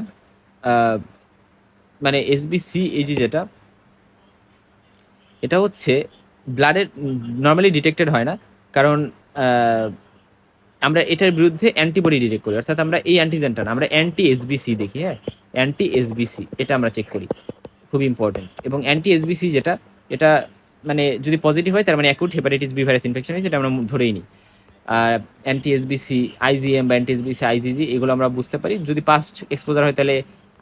মানে এসবিসি এজি যেটা, এটা হচ্ছে ব্লাডের নর্মালি ডিটেক্টেড হয় না, কারণ আমরা এটার বিরুদ্ধে অ্যান্টিবডি ডিটেক্ট করি। অর্থাৎ আমরা এই অ্যান্টিজেনটা না, আমরা অ্যান্টি এসবিসি দেখি। হ্যাঁ, অ্যান্টি এসবিসি এটা আমরা চেক করি, খুব ইম্পর্টেন্ট। এবং অ্যান্টি এসবিসি যেটা, এটা মানে যদি পজিটিভ হয় তার মানে acute hepatitis B virus infection হয়েছে, এটা আমরা ধরেই নিই। আর অ্যান্টি এসবিসি আইজিএম বা অ্যান্টি এসবিসি আইজিজি এগুলো আমরা বুঝতে পারি। যদি পাস্ট এক্সপোজার হয় তাহলে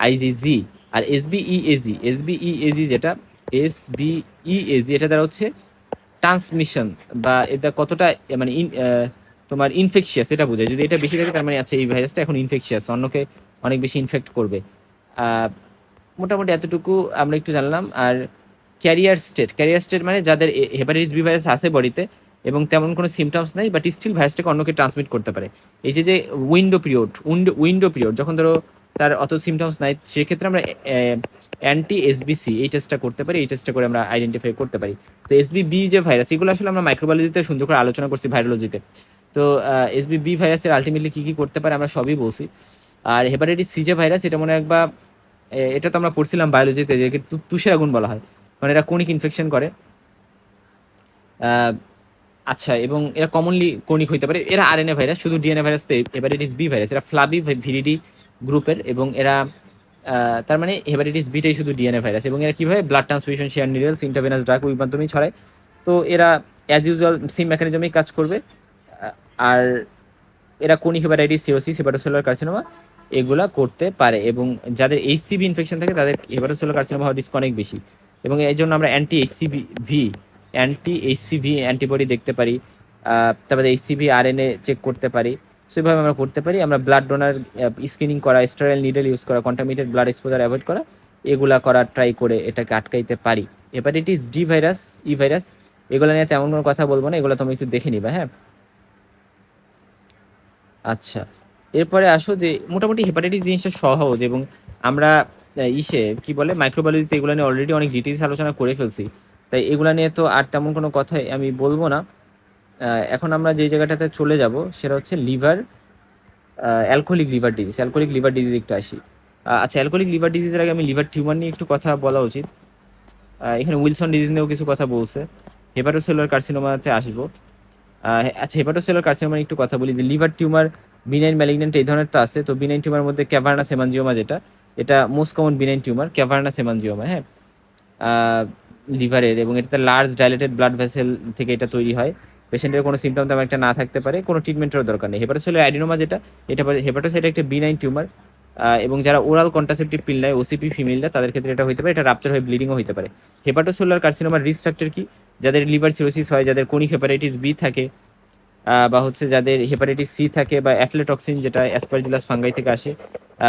আইজিজি। আর এসবিইএজি যেটা, এসবিইএজি এটা দ্বারা হচ্ছে ট্রান্সমিশন বা এটা কতটা মানে তোমার ইনফেকশিয়াস এটা বোঝায়। যদি এটা বেশি থাকে তার মানে আচ্ছা এই ভাইরাসটা এখন ইনফেকশিয়াস, অন্যকে অনেক বেশি ইনফেক্ট করবে। মোটামুটি এতটুকু আমরা একটু জানলাম। আর ক্যারিয়ার স্টেট মানে যাদের হেপাটাইটিস বি ভাইরাস আছে বডিতে এবং তেমন কোনো সিমটমস নাই, বাট স্টিল ভাইরাসটাকে অন্যকে ট্রান্সমিট করতে পারে। এই যে উইন্ডো পিরিয়ড যখন ধরো তার অত সিমটমস নাই, সেক্ষেত্রে আমরা অ্যান্টি এসবিসি এই টেস্টটা করতে পারি। এই টেস্টটা করে আমরা আইডেন্টিফাই করতে পারি। তো এসবিবি যে ভাইরাস, এগুলো আসলে আমরা মাইক্রোবায়োলজিতে সুন্দর করে আলোচনা করছি, ভাইরোলজিতে। তো এসবিবি ভাইরাসের আলটিমেটলি কী কী করতে পারে আমরা সবই বলছি। আর হেপাটাইটিস সি যে ভাইরাস, এটা মনে রাখবা, এটা তো আমরা পড়ছিলাম বায়োলজিতে, যে তুষের আগুন বলা হয়, মানে এরা কোনিক ইনফেকশন করে। আচ্ছা, এবং এরা কমনলি কোনিক হইতে পারে। এরা আরএনএ ভাইরাস, শুধু ডিএনএ ভাইরাস তো হেপাটাইটিস বি ভাইরাস, এরা ফ্লাবি ভিরিডি গ্রুপের। এবং এরা তার মানে হেপাটাইটিস বিটাই শুধু ডিএনএ ভাইরাস। এবং এরা কীভাবে blood transfusion, share needles, intravenous drug ওই মাধ্যমেই ছড়ায়। তো এরা অ্যাজ ইউজুয়াল সেম মেকানিজমেই কাজ করবে। আর এরা conic hepatitis, cirrhosis, hepatocellular carcinoma এগুলা করতে পারে। এবং যাদের এইচসিভি ইনফেকশন থাকে তাদের হেপাটোসেলুলার কার্সিনোমা হওয়ার রিস্ক অনেক বেশি। এবং এই জন্য আমরা অ্যান্টি এইচসিভি অ্যান্টিবডি দেখতে পারি। তারপরে এইচসিভি আরএনএ চেক করতে পারি। সেভাবে আমরা করতে পারি। আমরা ব্লাড ডোনার স্ক্রিনিং করা, স্টেরাইল নিডল ইউজ করা, কন্টামিনেটেড ব্লাড এক্সপোজার অ্যাভয়েড করা, এগুলা করার ট্রাই করে এটাকে আটকাইতে পারি। হেপাটাইটিস ডি ভাইরাস, ই ভাইরাস, এগুলো নিয়ে তেমন কোনো কথা বলবো না, এগুলো তুমি একটু দেখে নিবা। হ্যাঁ, আচ্ছা, এরপরে আসো যে মোটামুটি হেপাটাইটিস জিনিসটা সহজ। এবং আমরা কি বলে মাইক্রোবায়োলজিতে এগুলো নিয়ে অলরেডি অনেক ডিটেলস আলোচনা করে ফেলছি, তাই এগুলো নিয়ে তো আর তেমন কোনো কথাই আমি বলবো না। এখন আমরা যে জায়গাটাতে চলে যাব সেটা হচ্ছে অ্যালকোহলিক লিভার ডিজিজ একটু আসি। আচ্ছা, অ্যালকোহলিক লিভার ডিজিজের আগে আমি লিভার টিউমার নিয়ে একটু কথা বলা উচিত। এখানে উইলসন ডিজিজ নিয়েও কিছু কথা বলছে। হেপাটোসেলুলার কার্সিনোমাতে আসবো। আচ্ছা, হেপাটোসেলুলার কার্সিনোমা একটু কথা বলি। যে লিভার টিউমার বিনাইন ম্যালিগন্যান্ট এই ধরনের তো আছে। তো বিনাইন টিউমার মধ্যে ক্যাভার্নাস হেমানজিওমা যেটা, এটা most common benign tumour cavernous হেমানজিওমা, হ্যাঁ, লিভারের, এবং এটাতে লার্জ ডাইলেটেড ব্লাড ভেসেল থেকে এটা তৈরি হয়। পেশেন্টের কোনো সিমটম তেমন একটা না থাকতে পারে, কোনো ট্রিটমেন্টেরও দরকার নেই। হেপাটোসেলুলার অ্যাডিনোমা যেটা, এটা হেপাটোসাইট একটা বিনাইন টিউমার, এবং যারা ওরাল কন্ট্রাসেপটিভ পিল নেয় ওসিপি ফিমেলরা, তাদের ক্ষেত্রে এটা হতে পারে, এটা রাপচার হয়ে ব্লিডিংও হতে পারে। হেপাটোসেলুলার কার্সিনোমার রিস্ক ফ্যাক্টর কি? যাদের লিভার সিরোসিস হয়, যাদের কোনিক হেপাটাইটিস বি থাকে, বা হচ্ছে যাদের হেপাটাইটিস সি থাকে, বা অ্যাফ্লেটক্সিন যেটা অ্যাসপারজিলাস ফাঙ্গাই থেকে আসে,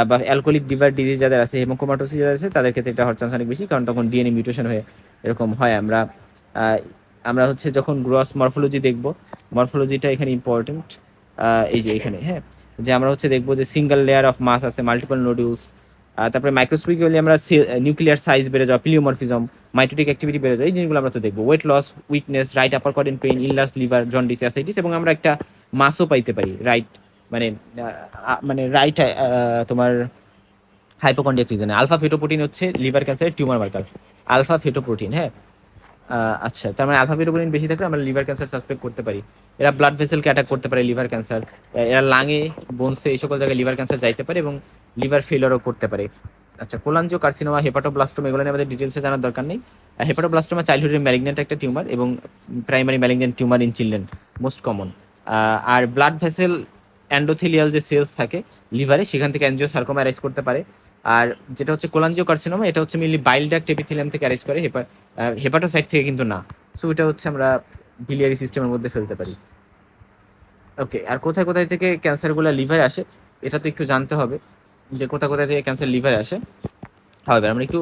বা অ্যালকোহলিক লিভার ডিজিজ যাদের আছে, হেমোক্রোমাটোসিস যাদের আছে, তাদের ক্ষেত্রে এটা হওয়ার চান্স অনেক বেশি, কারণ তখন ডিএনএ মিউটেশন হয়ে এরকম হয়। আহ, আমরা হচ্ছে যখন গ্রস মরফোলজি দেখব, মরফোলজিটা এখানে ইম্পর্টেন্ট। এই যে এখানে, হ্যাঁ, যে আমরা হচ্ছে দেখবো যে সিঙ্গেল লেয়ার অফ মাস আছে, মাল্টিপল নোডিউলস, তারপরে মাইক্রোস্কোপিক্যালি আমরা নিউক্লিয়ার সাইজ বেড়ে যাওয়া, প্লিওমরফিজম, মাইটোটিক অ্যাক্টিভিটি বেড়ে যায়, এই জিনিসগুলো আমরা তো দেখবো। Weight loss, weakness, right upper quad pain, enlarge liver, jaundice, ascites, এবং আমরা একটা মাসও পাইতে পারি রাইট, মানে মানে রাইট তোমার হাইপোকন্ড্রিয়াক রিজনে। আলফা ফেটোপ্রোটিন হচ্ছে লিভার ক্যান্সারের টিউমার মার্কার, আলফা ফেটোপ্রোটিন, হ্যাঁ। আচ্ছা, তার মানে আলফা ফেটোপ্রোটিন বেশি থাকলে আমরা লিভার ক্যান্সার সাসপেক্ট করতে পারি। এরা ব্লাড ভেসেলকে অ্যাটাক করতে পারে লিভার ক্যান্সার, এরা লাঙে, বোনসে, এই সকল জায়গায় লিভার ক্যান্সার যাইতে পারে এবং লিভার ফেলারও করতে পারে। আচ্ছা, কোলাঞ্জিও কার্সিনোমা, হেপাটোব্লাস্টোমা, এগুলো নিয়ে আমাদের ডিটেলসে জানার দরকার নেই। হেপাটোব্লাস্টোমা চাইল্ডহুডের ম্যালিগনেন্ট একটা টিউমার এবং primary malignant tumour in children, most common. আর ব্লাড ভেসেল অ্যান্ডোথেলিয়াল যে সেলস থাকে লিভারে, সেখান থেকে অ্যাঞ্জিওসার্কোমা অ্যারাইজ করতে পারে। আর যেটা হচ্ছে কোলাঞ্জিও কার্সিনোমা, এটা হচ্ছে মেনলি বাইল ডাক্ট এপিথেলিয়াম থেকে অ্যারাইজ করে, হেপাটোসাইট থেকে কিন্তু না। সো এটা হচ্ছে আমরা বিলিয়ারি সিস্টেমের মধ্যে ফেলতে পারি। ওকে, আর কোথায় কোথায় থেকে ক্যান্সারগুলো লিভারে আসে এটা তো একটু জানতে হবে, যে কোথায় কোথায় থেকে ক্যান্সার লিভারে আসে। হবে আমরা একটু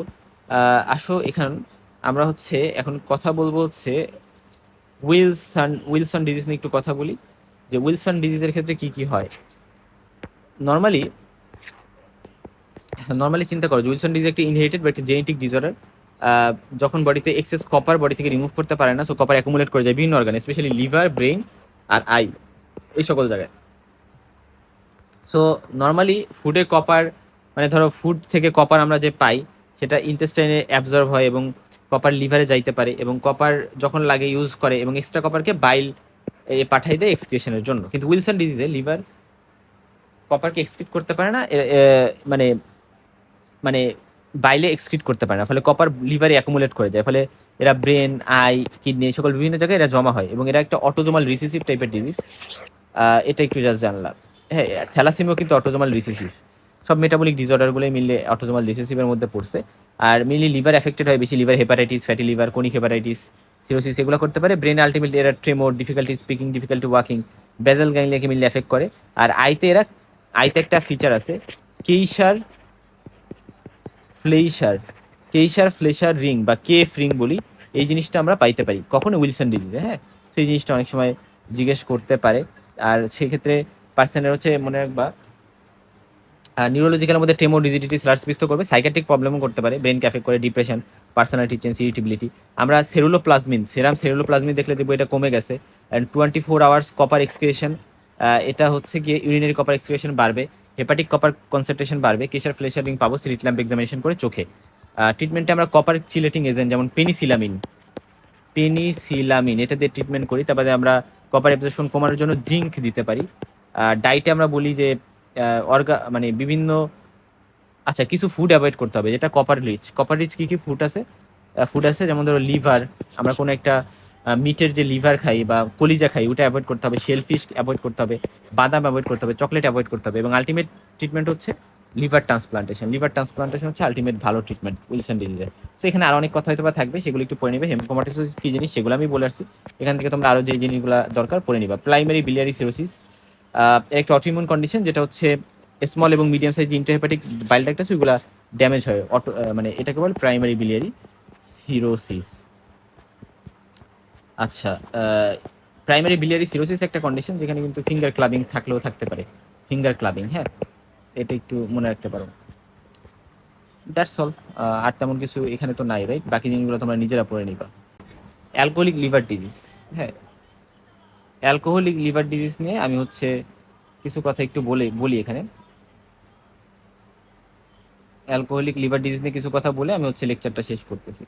আসো এখান, আমরা হচ্ছে এখন কথা বলবো হচ্ছে উইলসন ডিজিজ নিয়ে একটু কথা বলি, যে উইলসন ডিজিজের ক্ষেত্রে কি কি হয়। নর্মালি নর্মালি চিন্তা করো, উইলসন ডিজিজ একটি ইনহেরিটেড বা একটি জেনেটিক ডিসঅর্ডার। যখন বডিতে এক্সেস কপার বডি থেকে রিমুভ করতে পারে না, সো কপার অ্যাকুমুলেট করে যায় বিভিন্ন অর্গানে, স্পেশালি লিভার, ব্রেইন আর আই, এই সকল জায়গায়। সো নর্মালি ফুডে কপার, মানে ধরো ফুড থেকে কপার আমরা যে পাই সেটা ইন্টেস্টাইনে অ্যাবজর্ব হয় এবং কপার লিভারে যাইতে পারে, এবং কপার যখন লাগে ইউজ করে এবং এক্সট্রা কপারকে বাইল পাঠাই দেয় এক্সক্রিশনের জন্য। কিন্তু উইলসন ডিজিজে লিভার কপারকে এক্সক্রিট করতে পারে না, মানে মানে বাইলে এক্সক্রিট করতে পারে না, ফলে কপার লিভারে অ্যাকুমুলেট করে যায়, ফলে এরা ব্রেন, আই, কিডনি, সকল বিভিন্ন জায়গায় এরা জমা হয়, এবং এরা একটা অটোজোমাল রিসিসিভ টাইপের ডিজিজ। এটা একটু জাস্ট জানলাম। হ্যাঁ, থ্যালাসেমিয়াও কিন্তু অটোজোমাল রিসিসিভ। সব মেটাবলিক ডিসঅর্ডারগুলোই মিললে অটোজোমাল রিসিসিভের মধ্যে পড়ছে। আর মেনলি লিভার এফেক্টেড হয় বেশি, liver hepatitis, fatty liver, conic hepatitis, cirrhosis, এগুলো করতে পারে। ব্রেন আলটিমেটলি এরা ট্রেমোর, ডিফিকাল্টি স্পিকিং, ডিফিকাল্টি ওয়াকিং, বেজাল গ্যাংলিয়াকে মিললে এফেক্ট করে। আর আইতে একটা ফিচার আছে, কেইসার ফ্লেইশার, ফ্লেশার রিং বা কেফ রিং বলি, এই জিনিসটা আমরা পাইতে পারি কখনো উইলসন ডিজিজে, হ্যাঁ। সেই জিনিসটা অনেক সময় জিজ্ঞেস করতে পারে। আর সেক্ষেত্রে পার্সনের হচ্ছে মনে রাখবা, নিউরোলজিক্যালের মধ্যে টেমো, ডিজিডিটি, স্লার্স পিস্তো করবে, সাইকাট্রিক প্রবলেমও করতে পারে, ব্রেনকে এফেক্ট করে, ডিপ্রেশন, পার্সোনালিটি চেঞ্জ, ইরিটেবিলিটি। আমরা সেরুলোপ্লাজমিন দেখলে দেখবো এটা কমে গেছে। অ্যান্ড 24 আওয়ার্স কপার এক্সক্রিয়েশন, এটা হচ্ছে গিয়ে ইউরিনারি কপার এক্সক্রিয়েশন বাড়বে, হেপাটিক কপার কনসেন্ট্রেশন বাড়বে, কেশার ফ্লেশার রিং পাবো সিরিট ল্যাম্প এক্সামিনেশন করে চোখে। ট্রিটমেন্টে আমরা কপার চিলেটিং এজেন্ট যেমন পেনিসিলামিন এটা দিয়ে ট্রিটমেন্ট করি। তারপরে আমরা কপার অ্যাবজর্পশন কমানোর জন্য জিঙ্ক দিতে পারি। ডাইটে আমরা বলি যে মানে বিভিন্ন, আচ্ছা, কিছু ফুড অ্যাভয়েড করতে হবে যেটা কপার রিচ কি কি ফুড আছে যেমন ধরো লিভার, আমরা কোনো একটা মিটের যে লিভার খাই বা কলিজা খাই ওটা অ্যাভয়েড করতে হবে, শেলফিশ অ্যাভয়েড করতে হবে, বাদাম অ্যাভয়েড করতে হবে, চকলেট অ্যাভয়েড করতে হবে, এবং আলটিমেট ট্রিটমেন্ট হচ্ছে লিভার ট্রান্সপ্লান্টেশন হচ্ছে আলটিমেট ভালো ট্রিটমেন্ট উইলসন ডিজিজের। সো এখানে আরো অনেক কথা হয়তো বা থাকবে, সেগুলো একটু পড়ে নিবে। হেমোক্রোমাটোসিস কি জিনিস সেগুলো আমি বলে আসছি, এখান থেকে তোমরা আরো যে জিনিসগুলো দরকার পড়ে নিবা। প্রাইমারি বিলিয়ারি সিরোসিস একটা অটোইমিউন কন্ডিশন, যেটা হচ্ছে স্মল এবং মিডিয়াম সাইজ ইন্টারহেপাটিক বাইল ডাক্ট আছে ওইগুলা ড্যামেজ হয়, মানে এটাকে বলে প্রাইমারি বিলিয়ারি সিরোসিস। আচ্ছা, প্রাইমারি বিলিয়ারি সিরোসিস একটা কন্ডিশন যেখানে কিন্তু ফিঙ্গার ক্লাবিং থাকলেও থাকতে পারে, ফিঙ্গার ক্লাবিং, হ্যাঁ, এটা একটু মনে রাখতে পারো। That's all. আর তেমন কিছু এখানে তো নাই, রাইট? বাকি জিনিসগুলো তোমরা নিজেরা পড়ে নিবা। অ্যালকোহলিক লিভার ডিজিজ, হ্যাঁ, অ্যালকোহলিক লিভার ডিজিজ নিয়ে আমি হচ্ছে কিছু কথা একটু বলি এখানে। অ্যালকোহলিক লিভার ডিজিজ নিয়ে কিছু কথা বলে আমি হচ্ছে লেকচারটা শেষ করতেছি।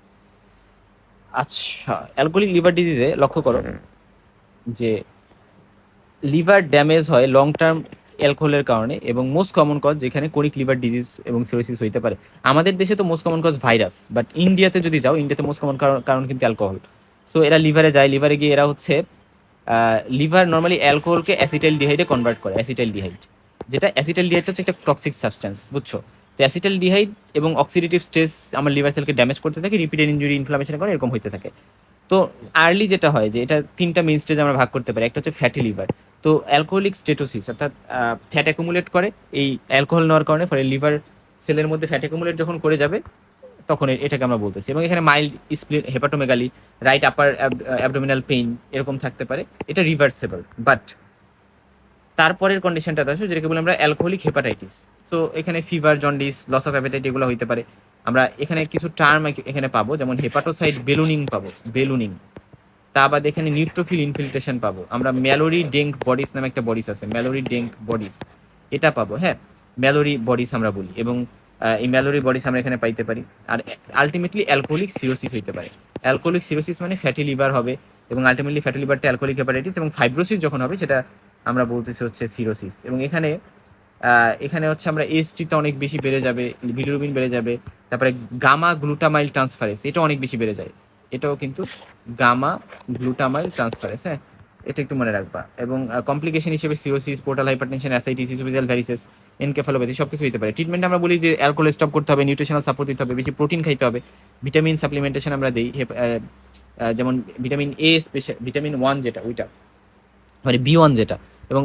আচ্ছা, অ্যালকোহলিক লিভার ডিজিজে লক্ষ্য করো যে লিভার ড্যামেজ হয় লং টার্ম অ্যালকোহলের কারণে, এবং মোস্ট কমন কজ যেখানে ক্রনিক লিভার ডিজিজ এবং সিরোসিস হইতে পারে। আমাদের দেশে তো most common cause virus, but ইন্ডিয়াতে যদি যাও, ইন্ডিয়াতে মোস্ট কমন কারণ কিন্তু অ্যালকোহল। সো এরা লিভারে যায়, লিভারে গিয়ে এরা হচ্ছে লিভার নর্মালি অ্যালকোহলকে অ্যাসিটাইল ডিহাইডে কনভার্ট করে, অ্যাসিটাইল ডিহাইড, যেটা অ্যাসিটাইল ডিহাইডটা হচ্ছে একটা টক্সিক সাবস্টেন্স, বুঝছো? তো অ্যাসিটাইল ডিহাইড এবং অক্সিডেটিভ স্ট্রেস আমার লিভার সেলকে ড্যামেজ করতে থাকে, রিপিটেড ইনজুরি, ইনফ্লামেশনের কারণে এরকম হতে থাকে। তো আর্লি যেটা হয় যে এটা তিনটা মেইন স্টেজ আমরা ভাগ করতে পারি। একটা হচ্ছে ফ্যাটি লিভার। তো অ্যালকোহলিক স্টেটোসিস, অর্থাৎ ফ্যাট অ্যাকুমুলেট করে এই অ্যালকোহল নেওয়ার কারণে, ফলে লিভার সেলের মধ্যে ফ্যাট অ্যাকুমুলেট যখন করে যাবে তখন এটাকে আমরা বলতেছি। এবং এখানে mild স্প্লিন, hepatomegaly, right upper abdominal pain এরকম থাকতে পারে, এটা রিভার্সেবল। বাট তারপরের কন্ডিশনটা আছে যেটাকে বলি আমরা অ্যালকোহলিক হেপাটাইটিস। তো এখানে fever, jaundice, loss of appetite এগুলো হইতে পারে। আমরা এখানে কিছু টার্ম এখানে পাবো, যেমন হেপাটোসাইট বেলুনিং পাবো, বেলুনিং। তা বাদ এখানে নিউট্রোফিল ইনফিল্ট্রেশন পাবো আমরা। ম্যালোরি ডেঙ্ক বডিস নামে একটা বডিস আছে, ম্যালোরি ডেঙ্ক বডিস, এটা পাবো। হ্যাঁ, ম্যালোরি বডিস আমরা বলি, এবং এই ম্যালোরি বডিস আমরা এখানে পাইতে পারি। আর আলটিমেটলি অ্যালকোহলিক সিরোসিস হইতে পারে। অ্যালকোহলিক সিরোসিস মানে ফ্যাটি লিভার হবে, এবং আলটিমেটলি ফ্যাটি লিভারটা অ্যালকোহলিক হেপাটাইটিস, এবং ফাইব্রোসিস যখন হবে সেটা আমরা বলতেছি হচ্ছে সিরোসিস। এবং এখানে এখানে হচ্ছে আমরা এসটিতে অনেক বেশি বেড়ে যাবে, বিলিরুবিন বেড়ে যাবে। তারপরে গামা গ্লুটামাইল ট্রান্সফারেস এটা অনেক বেশি বেড়ে যায়, এটাও কিন্তু গামা গ্লুটামাইল ট্রান্সফারেস। হ্যাঁ, এটা একটু মনে রাখবা। এবং কমপ্লিকেশন হিসেবে cirrhosis, portal hypertension, ascites, oesophageal varices, encephalopathy সব কিছু হতে পারে। ট্রিটমেন্ট আমরা বলি যে অ্যালকোহল স্টপ করতে হবে, নিউট্রিশনাল সাপোর্ট দিতে হবে, বেশি প্রোটিন খাইতে হবে, ভিটামিন সাপ্লিমেন্টেশন আমরা দিই। যেমন ভিটামিন এ, স্পেশাল ভিটামিন 1 যেটা, ওইটা মানে B1 যেটা। এবং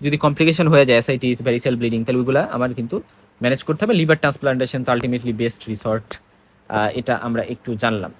যদি কমপ্লিকেশন হয়ে যায়, অ্যাসাইটিস, ভ্যারিসেল ব্লিডিং, তাহলে ওইগুলো আমার কিন্তু ম্যানেজ করতে হবে। লিভার ট্রান্সপ্লান্টেশন তো আলটিমেটলি বেস্ট রিসর্ট, এটা আমরা একটু জানলাম।